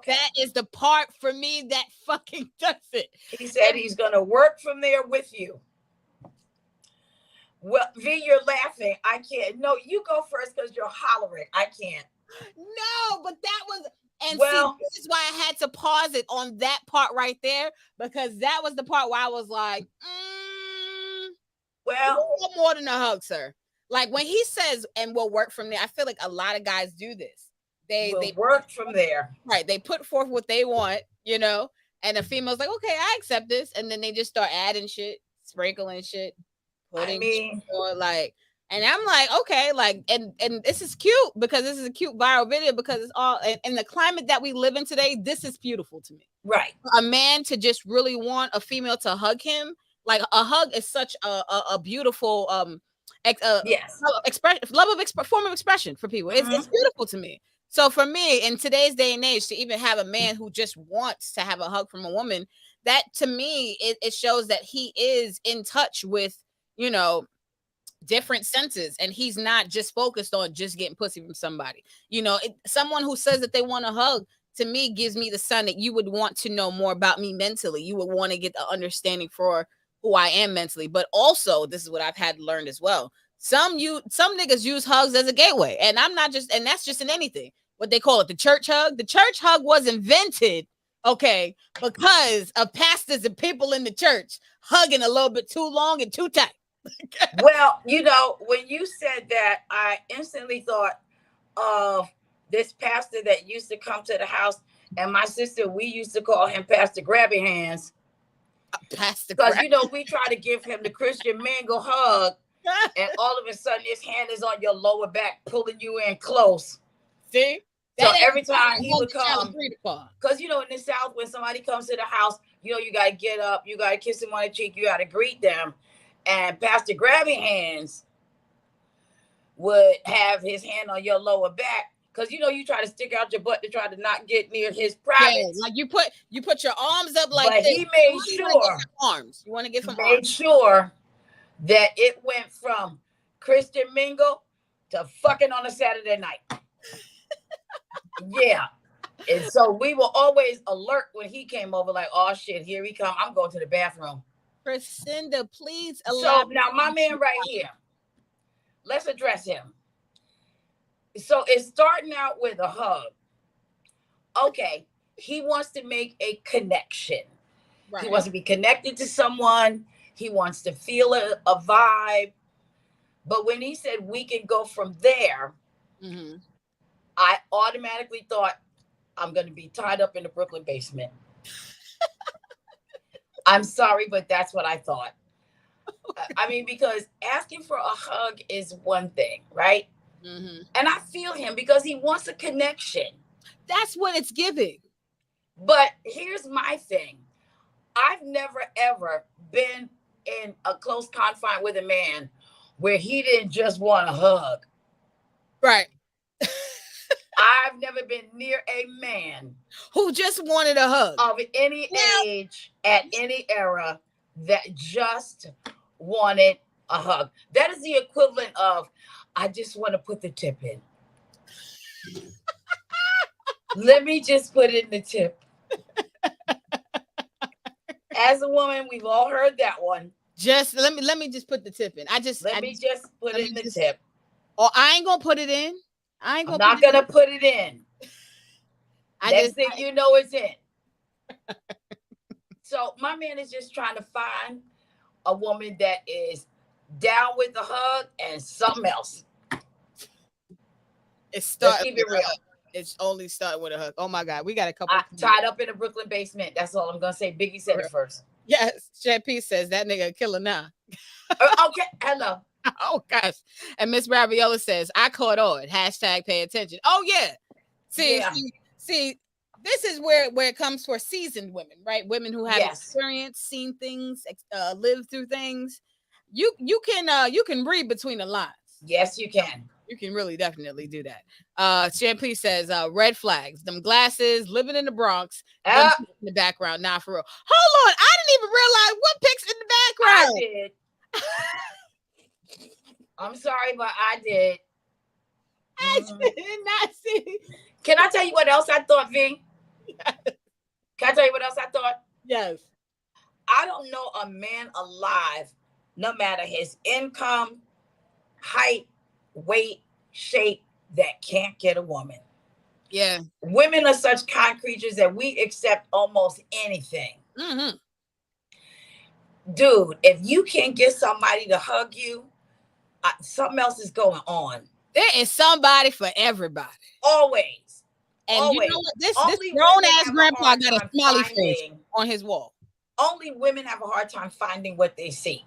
That is the part for me that fucking does it. He said he's going to work from there with you. Well, V, you're laughing. I can't. No, you go first because you're hollering. I can't. No, but that was... And see, this is why I had to pause it on that part right there, because that was the part where I was like, more than a hug, sir. Like when he says, and we'll work from there, I feel like a lot of guys do this. They work from there. Right. They put forth what they want, And the female's like, okay, I accept this. And then they just start adding shit, sprinkling shit, putting more like, and I'm like, okay, like, and this is cute because this is a cute viral video because it's all in the climate that we live in today. This is beautiful to me. Right. A man to just really want a female to hug him. Like a hug is such a beautiful yes, form of expression for people. It's beautiful to me. So for me, in today's day and age, to even have a man who just wants to have a hug from a woman, that to me, it shows that he is in touch with, you know, different senses, and he's not just focused on just getting pussy from somebody. You know, someone who says that they want a hug, to me, gives me the sign that you would want to know more about me mentally. You would want to get the understanding for who I am mentally. But also, this is what I've had learned as well. Some niggas use hugs as a gateway, and that's just in anything. What they call it, the church hug. The church hug was invented, okay, because of pastors and people in the church hugging a little bit too long and too tight. Well, you know, when you said that, I instantly thought of this pastor that used to come to the house, and my sister, we used to call him Pastor Grabby Hands. Pastor, because you know we try to give him the Christian mingle hug, and all of a sudden his hand is on your lower back, pulling you in close. See? So every time he would come, because you know in the South, when somebody comes to the house, you know you gotta get up, you gotta kiss them on the cheek, you gotta greet them, and Pastor Grabby Hands would have his hand on your lower back. Because you know you try to stick out your butt to try to not get near his private. Yeah, like you put your arms up like but this. He made sure arms. You want to get some made arms. Sure that it went from Christian mingle to fucking on a Saturday night. Yeah. And so we were always alert when he came over, like, oh shit, here he come. I'm going to the bathroom. Priscinda, please allow. So now my man right here. Let's address him. So it's starting out with a hug. Okay, he wants to make a connection. Right. He wants to be connected to someone. He wants to feel a vibe. But when he said we can go from there, I automatically thought I'm going to be tied up in the Brooklyn basement. I'm sorry, but that's what I thought. I mean, because asking for a hug is one thing, right? And I feel him because he wants a connection. That's what it's giving. But here's my thing. I've never, ever been in a close confine with a man where he didn't just want a hug. Right. I've never been near a man who just wanted a hug of any age, at any era, that just wanted a hug. That is the equivalent of, I just want to put the tip in. Let me just put in the tip. As a woman, we've all heard that one. Just let me just put the tip in. Let me just put in the tip. Or I ain't gonna put it in. I'm not gonna put it in. Next thing you know, it's in. So my man is just trying to find a woman that is down with the hug and something else. Let's keep it real. It's only starting with a hug. Oh my God, we got a couple. Tied up in a Brooklyn basement. That's all I'm gonna say. Biggie said it first. Yes, JP says that nigga a killer now. Okay, hello. Oh gosh. And Miss Raviola says, I caught on. # pay attention. Oh yeah. See, this is where it comes for seasoned women, right? Women who have experience, seen things, lived through things. You can read between the lines. Yes, you can. You can really definitely do that. Shampoo says, red flags, them glasses, living in the Bronx, in the background. Nah, for real. Hold on. I didn't even realize what pics in the background. I did. I'm sorry, but I did. I did not see. Can I tell you what else I thought, V? Yes. Can I tell you what else I thought? Yes. I don't know a man alive, no matter his income, height, weight, shape, that can't get a woman. Yeah. Women are such kind creatures that we accept almost anything. Dude, if you can't get somebody to hug you, something else is going on. There is somebody for everybody. Always. And Always. you know what? This Only grown women ass have a grandpa hard got a time smiley face finding- on his wall. Only women have a hard time finding what they seek.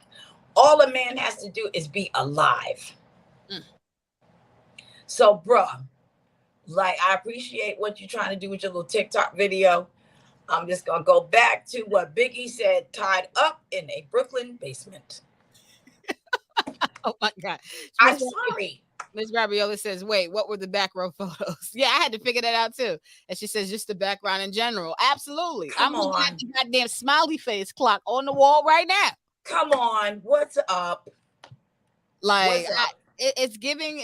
All a man has to do is be alive. So, bruh, like, I appreciate what you're trying to do with your little TikTok video. I'm just gonna go back to what Biggie said, tied up in a Brooklyn basement. Oh my God. I'm sorry. Miss Graviola says, wait, what were the back row photos? Yeah, I had to figure that out too. And she says, just the background in general. Absolutely. Come I'm looking on. at the goddamn smiley face clock on the wall right now. Come on. What's up? Like, What's up? it's giving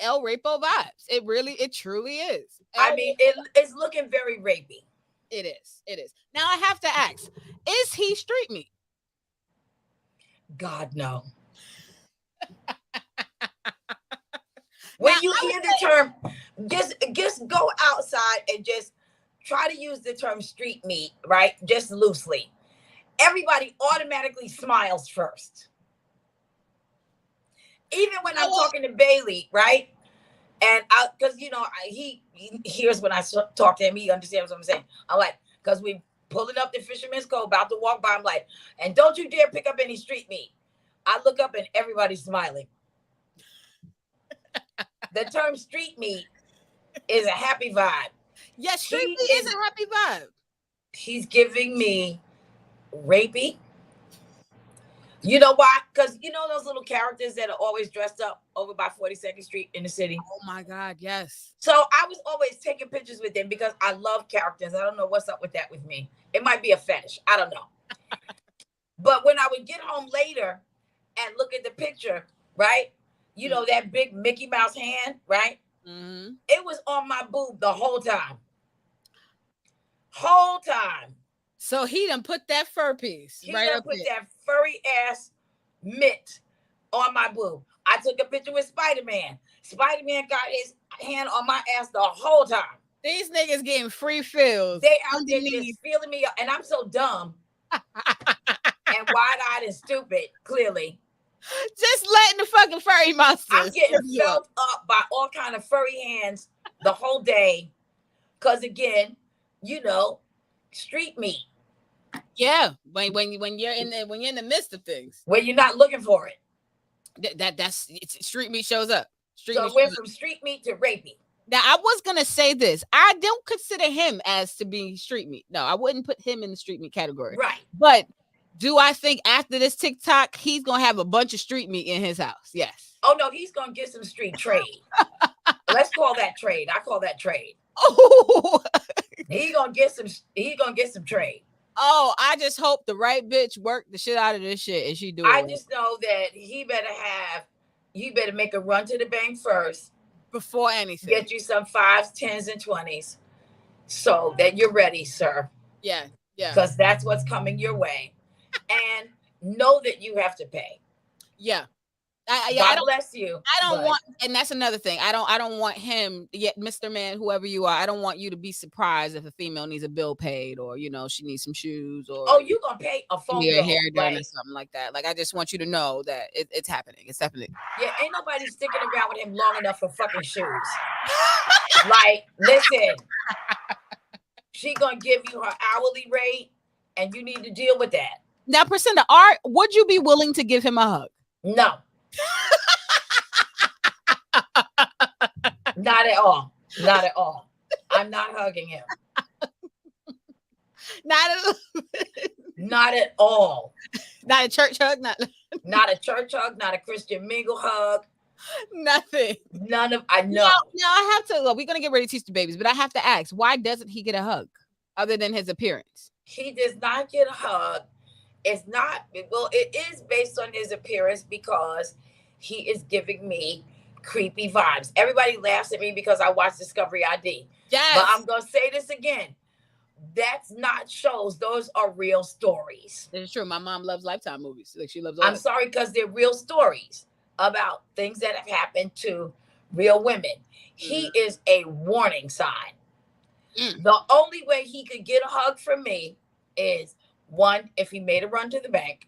El Rapo vibes. It truly is. I mean, it's looking very rapey. It is. Now I have to ask, is he street meat? God, no. When you hear the term, just go outside and just try to use the term street meat, right? Just loosely. Everybody automatically smiles first. Even when I'm talking to Bailey, right? And because he hears when I talk to him, he understands what I'm saying. I'm like, because we pulling up the Fisherman's Cove, about to walk by. I'm like, and don't you dare pick up any street meat. I look up and everybody's smiling. The term street meat is a happy vibe. Yes, street meat is a happy vibe. He's giving me rapey. You know why? Because you know those little characters that are always dressed up over by 42nd Street in the city? Oh my God, yes. So I was always taking pictures with them because I love characters. I don't know what's up with that with me. It might be a fetish. I don't know. But when I would get home later and look at the picture, right? You know, that big Mickey Mouse hand, right? Mm-hmm. It was on my boob the whole time. Whole time. So he done put that fur piece that furry ass mitt on my boob. I took a picture with Spider-Man. Spider-Man got his hand on my ass the whole time. These niggas getting free feels. They out there just feeling me up. And I'm so dumb and wide-eyed and stupid, clearly. Just letting the fucking furry monsters. I'm getting felt up by all kind of furry hands the whole day. Because again, street meat. Yeah, when you're in the midst of things, when you're not looking for it, that's street meat shows up. So it went from street meat to rapey. Now I was gonna say this. I don't consider him as to be street meat. No, I wouldn't put him in the street meat category. Right. But do I think after this TikTok he's gonna have a bunch of street meat in his house? Yes. Oh no, he's gonna get some street trade. Let's call that trade. I call that trade. Oh, He gonna get some trade. Oh, I just hope the right bitch work the shit out of this shit and she do it. I just know that he better make a run to the bank first before anything. Get you some 5s, 10s, and 20s so that you're ready, sir. Yeah. Because that's what's coming your way. And know that you have to pay. Yeah. God bless you. I don't want, and that's another thing. I don't want him yet, Mr. Man, whoever you are. I don't want you to be surprised if a female needs a bill paid, or she needs some shoes, or you gonna pay a phone bill, hair done, or something like that. Like I just want you to know that it's happening. It's happening. Yeah, ain't nobody sticking around with him long enough for fucking shoes. Like, listen, she gonna give you her hourly rate, and you need to deal with that. Now, Priscilla, would you be willing to give him a hug? No. Not at all. Not at all. I'm not hugging him. Not at all. Not a church hug. Not a church hug. Not a Christian mingle hug. Nothing. None of. I know. Now I have to. Look, we're gonna get ready to teach the babies, but I have to ask: why doesn't he get a hug, other than his appearance? He does not get a hug. It's not. Well, it is based on his appearance because he is giving me creepy vibes. Everybody laughs at me because I watch Discovery ID. Yes. But I'm going to say this again. That's not shows. Those are real stories. It's true. My mom loves Lifetime movies. Like she loves I'm sorry, because they're real stories about things that have happened to real women. He is a warning sign. The only way he could get a hug from me is, one, if he made a run to the bank.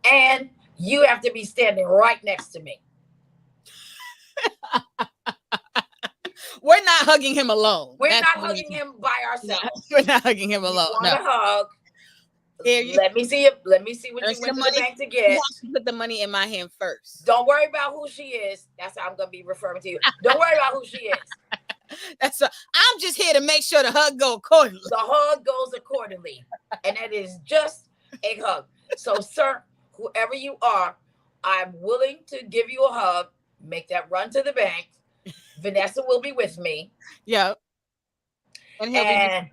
And you have to be standing right next to me. We're not hugging him alone. We're not hugging him by ourselves. We're not hugging him alone. You want a hug? Here, let me see it. Let me see what you went to the bank to get. You have to put the money in my hand first. Don't worry about who she is. That's how I'm gonna be referring to you. Don't worry about who she is. I'm just here to make sure the hug go accordingly. The hug goes accordingly, and that is just a hug. So, sir, whoever you are, I'm willing to give you a hug. Make that run to the bank. Vanessa will be with me. Yep. And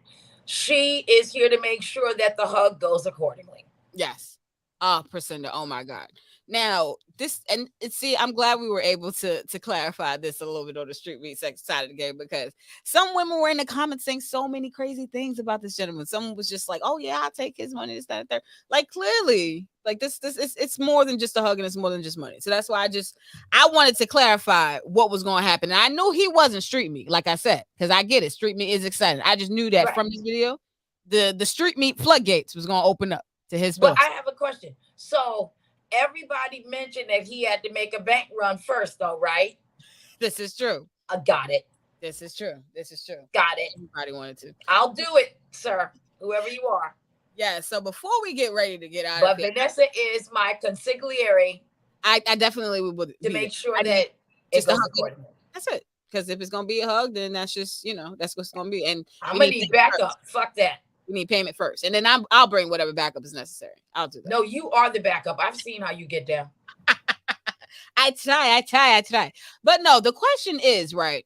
she is here to make sure that the hug goes accordingly. Yes. Priscinda. Oh my God. Now this, and see, I'm glad we were able to clarify this a little bit on the street meet sex side of the game, because some women were in the comments saying so many crazy things about this gentleman. Someone was just like, "Oh yeah, I'll take his money." This, that, and that. Like clearly, like this, it's more than just a hug and it's more than just money. So that's why I wanted to clarify what was going to happen. And I knew he wasn't street meat, like I said, because I get it. Street meat is exciting. I just knew that from this video, the street meat floodgates was going to open up to his. But I have a question. So everybody mentioned that he had to make a bank run first, though, right? This is true. I got it. This is true. This is true. Got it. Everybody wanted to. I'll do it, sir. Whoever you are. Yeah. So before we get ready to get out of here, Vanessa is my consigliere. I definitely would to make sure that it's a hug. That's it. Because if it's gonna be a hug, then that's just that's what's gonna be. And I'm gonna need backup. Fuck that. We need payment first, and then I'll bring whatever backup is necessary. I'll do that. No, you are the backup. I've seen how you get down. I try. But no, the question is, right?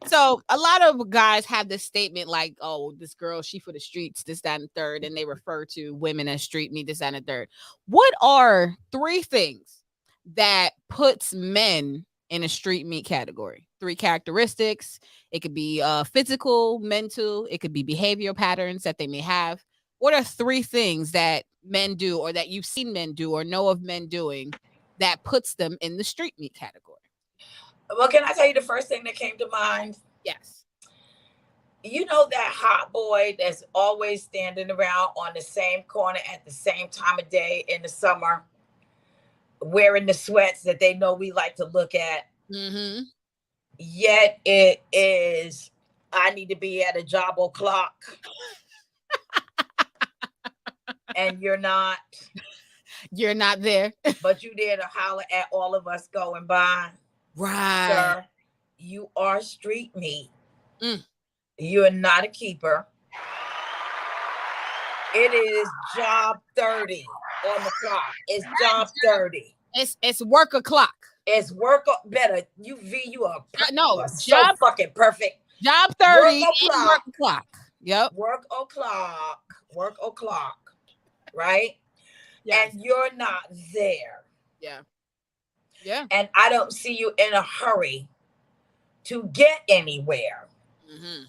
So a lot of guys have this statement like, "Oh, this girl, she for the streets, this, that, and third," and they refer to women as street meat, this, that, and third. What are 3 things that puts men in a street meat category? 3 characteristics. It could be physical, mental. It could be behavioral patterns that they may have. What are 3 things that men do, or that you've seen men do, or know of men doing, that puts them in the street meat category? Well, can I tell you the first thing that came to mind? Yes. You know that hot boy that's always standing around on the same corner at the same time of day in the summer, wearing the sweats that they know we like to look at. Mm-hmm. Yet it is, I need to be at a job o'clock. And you're not. You're not there. But you there to holler at all of us going by. Right. Sir, you are street meat. You're not a keeper. It is job 30 on the clock. It's job 30. It's work o'clock. It's work better. You are no job so fucking perfect. Job 30 work o'clock. Yep. Work o'clock. Right? Yes. And you're not there. Yeah. And I don't see you in a hurry to get anywhere. Mm-hmm.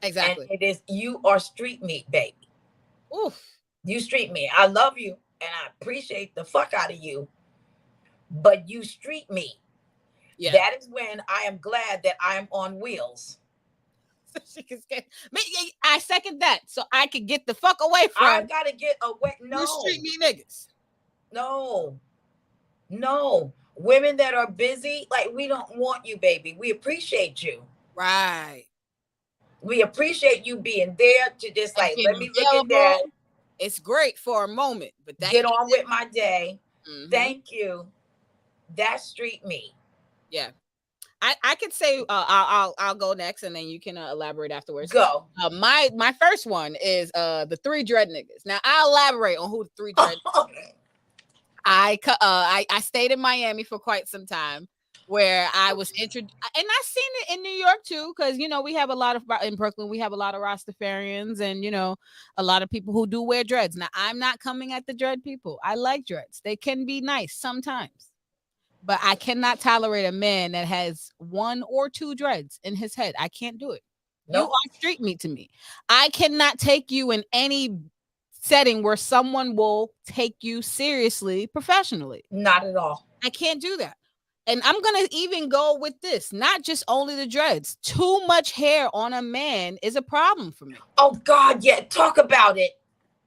Exactly. And it is, you are street meat, baby. Oof. You street meat. I love you and I appreciate the fuck out of you. But you street meat. Yeah. That is when I am glad that I am on wheels. I second that. So I could get the fuck away from. I gotta get away. No. You street meat niggas. No. Women that are busy, like, we don't want you, baby. We appreciate you. Right. We appreciate you being there to just like, let me look at that. It's great for a moment, but get on with my day. Mm-hmm. Thank you. That's street meat. Yeah. I could say I'll go next and then you can elaborate afterwards. Go. My first one is the 3 dread niggas. Now I'll elaborate on who the 3 dread niggas. I stayed in Miami for quite some time, where I was introduced, and I've seen it in New York too, because we have a lot of, in Brooklyn we have a lot of Rastafarians and a lot of people who do wear dreads. Now I'm not coming at the dread people. I like dreads. They can be nice sometimes, but I cannot tolerate a man that has 1 or 2 dreads in his head. I can't do it. Nope. You are street meat to me. I cannot take you in any setting where someone will take you seriously professionally. Not at all. I can't do that. And I'm going to even go with this, not just only the dreads. Too much hair on a man is a problem for me. Oh God, yeah, talk about it.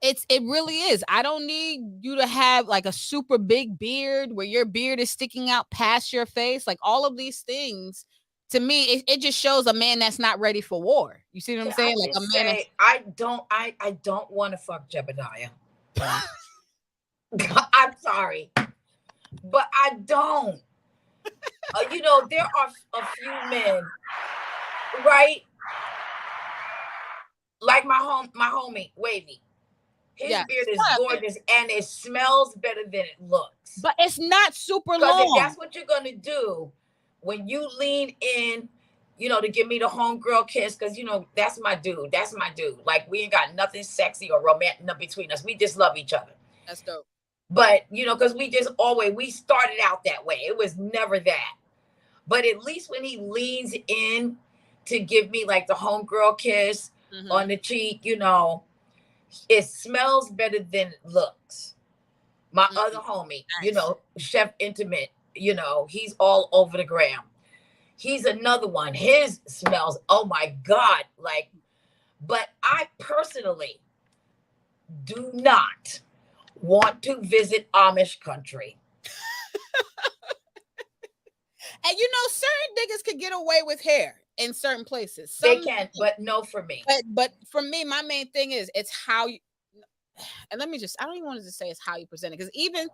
It really is. I don't need you to have like a super big beard where your beard is sticking out past your face. Like all of these things to me, it just shows a man that's not ready for war. You see what I'm saying? Like a man. I don't want to fuck Jebediah. I'm sorry, but I don't. You know, there are a few men, right? Like my homie Wavy. His beard is gorgeous and it smells better than it looks. But it's not super long. That's what you're gonna do when you lean in, you know, to give me the homegirl kiss, because you know that's my dude. That's my dude. Like we ain't got nothing sexy or romantic between us. We just love each other. That's dope. But you know, because we started out that way. It was never that. But at least when he leans in to give me like the homegirl kiss on the cheek, you know, it smells better than it looks. My other homie, you know, Chef Intimate, you know, he's all over the gram. He's another one. His smells, oh my God, like, but I personally do not want to visit Amish country. And you know, certain niggas could get away with hair in certain places. They can, but no for me. But for me, my main thing is it's how you, and let me just, I don't even want to say it's how you present it, because even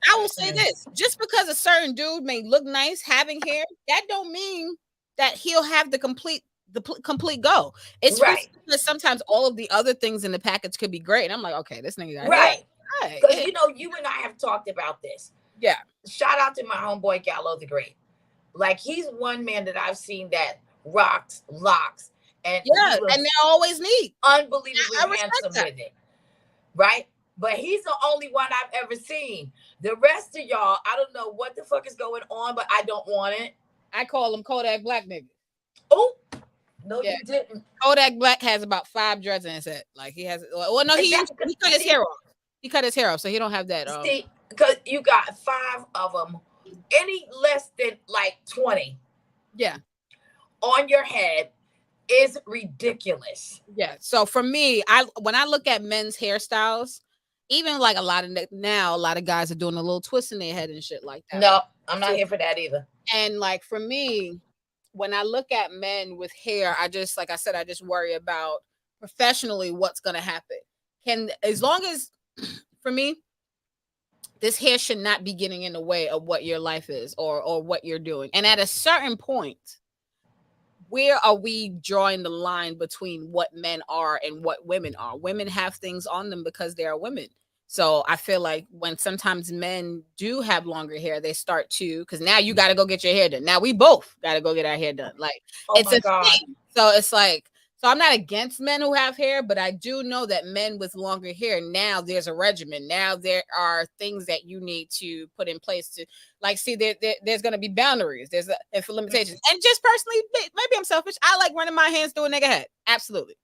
I will say this, just because a certain dude may look nice having hair, that don't mean that he'll have the complete go. It's right. Because sometimes all of the other things in the package could be great, and I'm like, okay, this nigga got right. Because you know, you and I have talked about this. Yeah. Shout out to my homeboy Gallo the Great. Like he's one man that I've seen that rocks locks, and yeah, and they're always neat, unbelievably handsome with it. Right? But he's the only one I've ever seen. The rest of y'all, I don't know what the fuck is going on, but I don't want it. I call him Kodak Black nigga. Oh, no, you didn't. Kodak Black has about 5 dreads in his head. Like he has, well, no, he cut his hair off. He cut his hair off, so he don't have that. See, because you got 5 of them, any less than like 20. Yeah. On your head is ridiculous. Yeah. So for me, when I look at men's hairstyles, even like a lot of guys are doing a little twist in their head and shit like that. No, I'm not here for that either. And like for me, when I look at men with hair, I just, like I said, I just worry about professionally what's gonna happen. As long as for me, this hair should not be getting in the way of what your life is or what you're doing. And at a certain point, where are we drawing the line between what men are and what women are? Women have things on them because they are women. So I feel like when sometimes men do have longer hair, they start to, because now you got to go get your hair done. Now we both got to go get our hair done. Like, it's a thing. So it's like, so I'm not against men who have hair, but I do know that men with longer hair, now there's a regimen. Now there are things that you need to put in place to, like, see, there's going to be boundaries. There's limitations. And just personally, maybe I'm selfish. I like running my hands through a nigga head. Absolutely.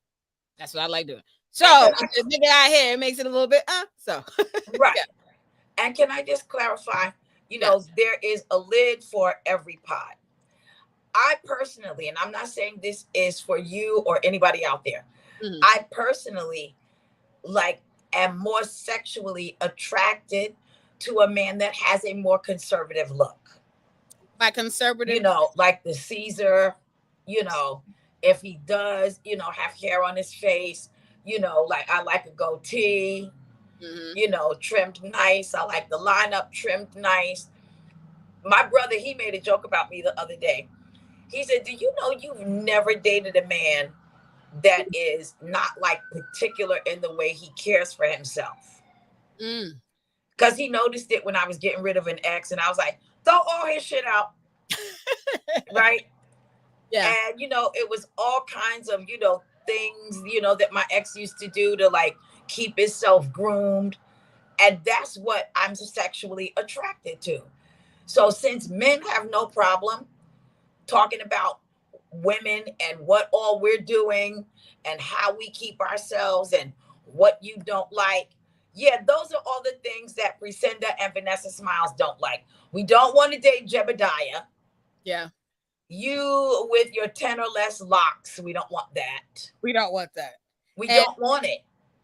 That's what I like doing. So if the nigga got hair, it makes it a little bit, so. Right. Yeah. And can I just clarify, you know, there is a lid for every pot. I personally, and I'm not saying this is for you or anybody out there, I personally am more sexually attracted to a man that has a more conservative look. By conservative, you know, like the Caesar, you know, if he does, you know, have hair on his face, you know, like I like a goatee, you know, trimmed nice. I like the lineup trimmed nice. My brother, he made a joke about me the other day. He said, do you know you've never dated a man that is not like particular in the way he cares for himself? Because he noticed it when I was getting rid of an ex, and I was like, throw all his shit out. Right? Yeah. And, you know, it was all kinds of, you know, things, you know, that my ex used to do to like keep himself groomed. And that's what I'm sexually attracted to. So since men have no problem talking about women and what all we're doing and how we keep ourselves and what you don't like. Yeah, those are all the things that Priscilla and Vanessa Smilez don't like. We don't want to date Jebediah. Yeah. You with your 10 or less locks. We don't want that. We don't want that. We don't want it.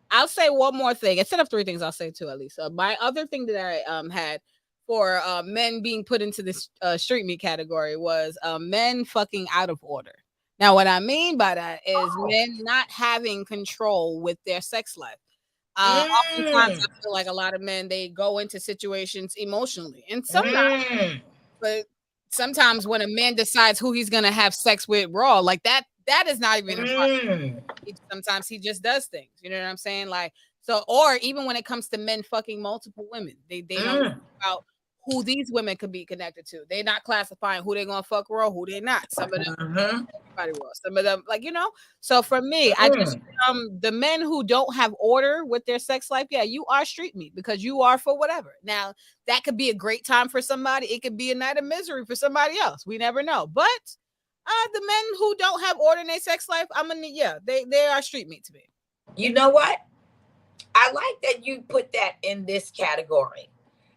I'll say one more thing. Instead of 3 things, I'll say 2 at least. My other thing that I had for men being put into this street meat category was men fucking out of order. Now, what I mean by that is men not having control with their sex life. Oftentimes, I feel like a lot of men, they go into situations emotionally, and sometimes, but sometimes when a man decides who he's gonna have sex with raw, like that is not even a process. Sometimes he just does things. You know what I'm saying? Like, so, or even when it comes to men fucking multiple women, they don't think about who these women could be connected to. They're not classifying who they're gonna fuck raw, who they're not. Some of them everybody raw. Some of them, like, you know. So for me, I just the men who don't have order with their sex life, yeah, you are street meat because you are for whatever. Now, that could be a great time for somebody. It could be a night of misery for somebody else. We never know. But the men who don't have order in their sex life, they are street meat to me. You know what? I like that you put that in this category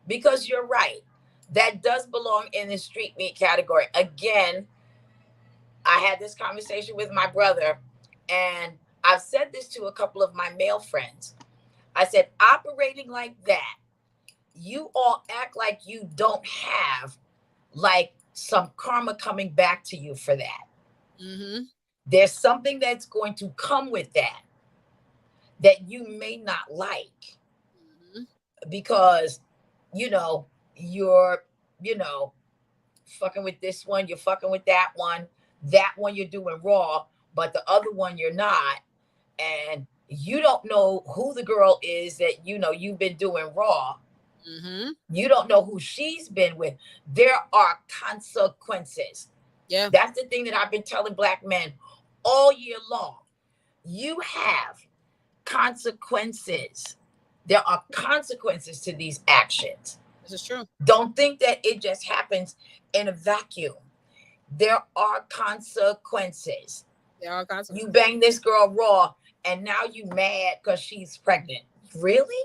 because you're right. That does belong in the street meat category. Again, I had this conversation with my brother, and I've said this to a couple of my male friends. I said, operating like that, you all act like you don't have like some karma coming back to you for that. There's something that's going to come with that you may not like because, you know, you're, you know, fucking with this one, you're fucking with that one you're doing raw, but the other one you're not. And you don't know who the girl is that, you know, you've been doing raw. You don't know who she's been with. There are consequences. Yeah. That's the thing that I've been telling black men all year long. You have consequences. There are consequences to these actions. This is true. Don't think that it just happens in a vacuum. There are consequences. There are consequences. You bang this girl raw, and now you mad because she's pregnant. Really?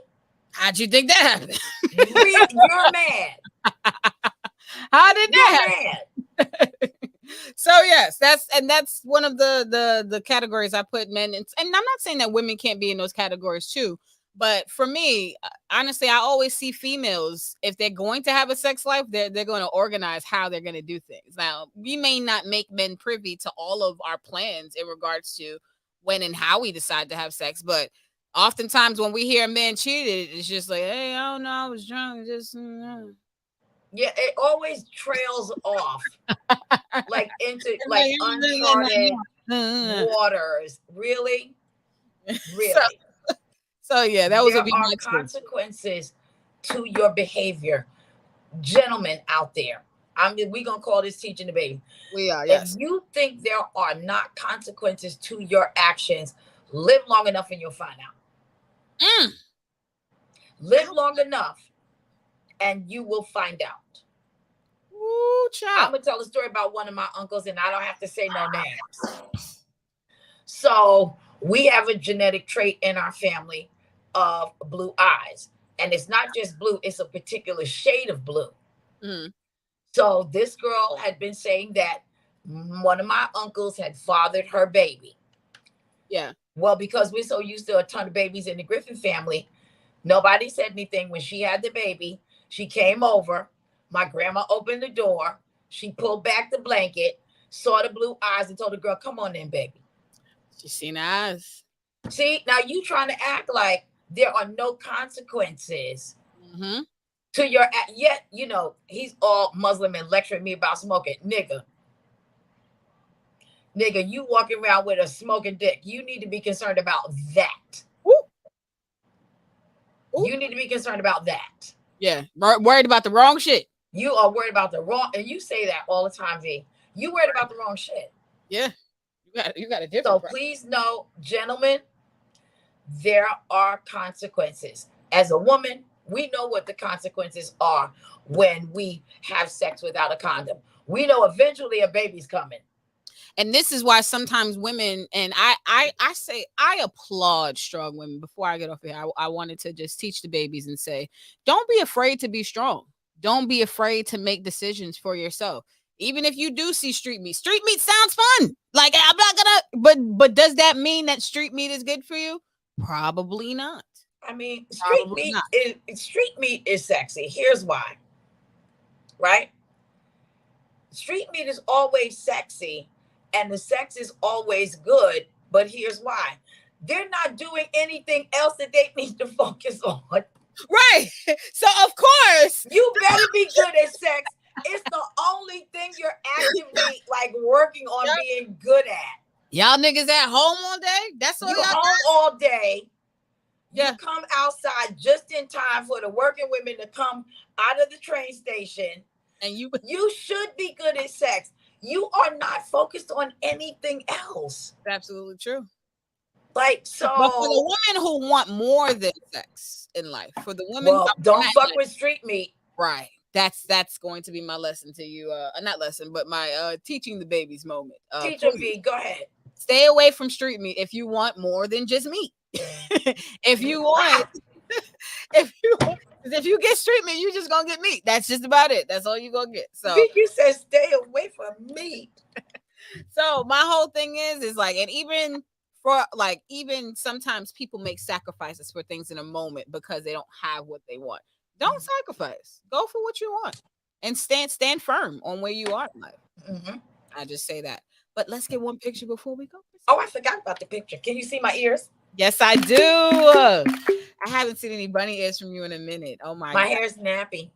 How'd you think that happened? You're mad. How did that happen? So yes, that's one of the categories I put men in. And I'm not saying that women can't be in those categories too. But for me, honestly, I always see females, if they're going to have a sex life, they're going to organize how they're going to do things. Now, we may not make men privy to all of our plans in regards to when and how we decide to have sex. But oftentimes when we hear a man cheated, it's just like, hey, I don't know, I was drunk. Just yeah, it always trails off like into like uncharted waters. Really? Really? So yeah, that was there are consequences to your behavior, gentlemen out there. We're gonna call this teaching the baby. We are. Yes. If you think there are not consequences to your actions, live long enough and you'll find out. Live long enough, and you will find out. Ooh, child. I'm gonna tell a story about one of my uncles, and I don't have to say no names. So we have a genetic trait in our family of blue eyes. And it's not just blue, it's a particular shade of blue. So this girl had been saying that one of my uncles had fathered her baby. Yeah. Well, because we're so used to a ton of babies in the Griffin family, nobody said anything. When she had the baby, she came over. My grandma opened the door. She pulled back the blanket, saw the blue eyes, and told the girl, come on in, baby. She seen eyes. See, now you trying to act like there are no consequences to your act. Yet, you know, he's all Muslim and lecturing me about smoking. Nigga, you walking around with a smoking dick. You need to be concerned about that. You need to be concerned about that. Yeah, worried about the wrong shit. You are worried about the wrong, and you say that all the time, V. You worried about the wrong shit. Yeah, you got a different. So please know, gentlemen, there are consequences. As a woman, we know what the consequences are when we have sex without a condom. We know eventually a baby's coming. And this is why sometimes women, and I say, I applaud strong women. Before I get off here, I wanted to just teach the babies and say, don't be afraid to be strong. Don't be afraid to make decisions for yourself. Even if you do see street meat sounds fun. Like, I'm not gonna, but does that mean that street meat is good for you? Probably not. I mean, street meat is sexy. Here's why. right? Street meat is always sexy and the sex is always good, but here's why. They're not doing anything else that they need to focus on. Right. So of course you better be good at sex. It's the only thing you're actively like working on being good at. Y'all niggas at home all day. That's all you y'all home all day. Yeah. You come outside just in time for the working women to come out of the train station. And you should be good at sex. You are not focused on anything else. That's absolutely true. Like, so. But for the women who want more than sex in life, for the women, well, don't fuck with street meat. Right. That's going to be my lesson to you. Not lesson, but my teaching the babies moment. Teacher V, go ahead. Stay away from street meat if you want more than just meat. if you want, if you get street meat, you just gonna get meat. That's just about it. That's all you gonna get. So you said stay away from meat. So my whole thing is like, and even for like, even sometimes people make sacrifices for things in a moment because they don't have what they want. Don't sacrifice. Go for what you want and stand firm on where you are in life. I just say that. But let's get one picture before we go. Oh, I forgot about the picture. Can you see my ears? Yes, I do. I haven't seen any bunny ears from you in a minute. Oh my God. My hair's nappy.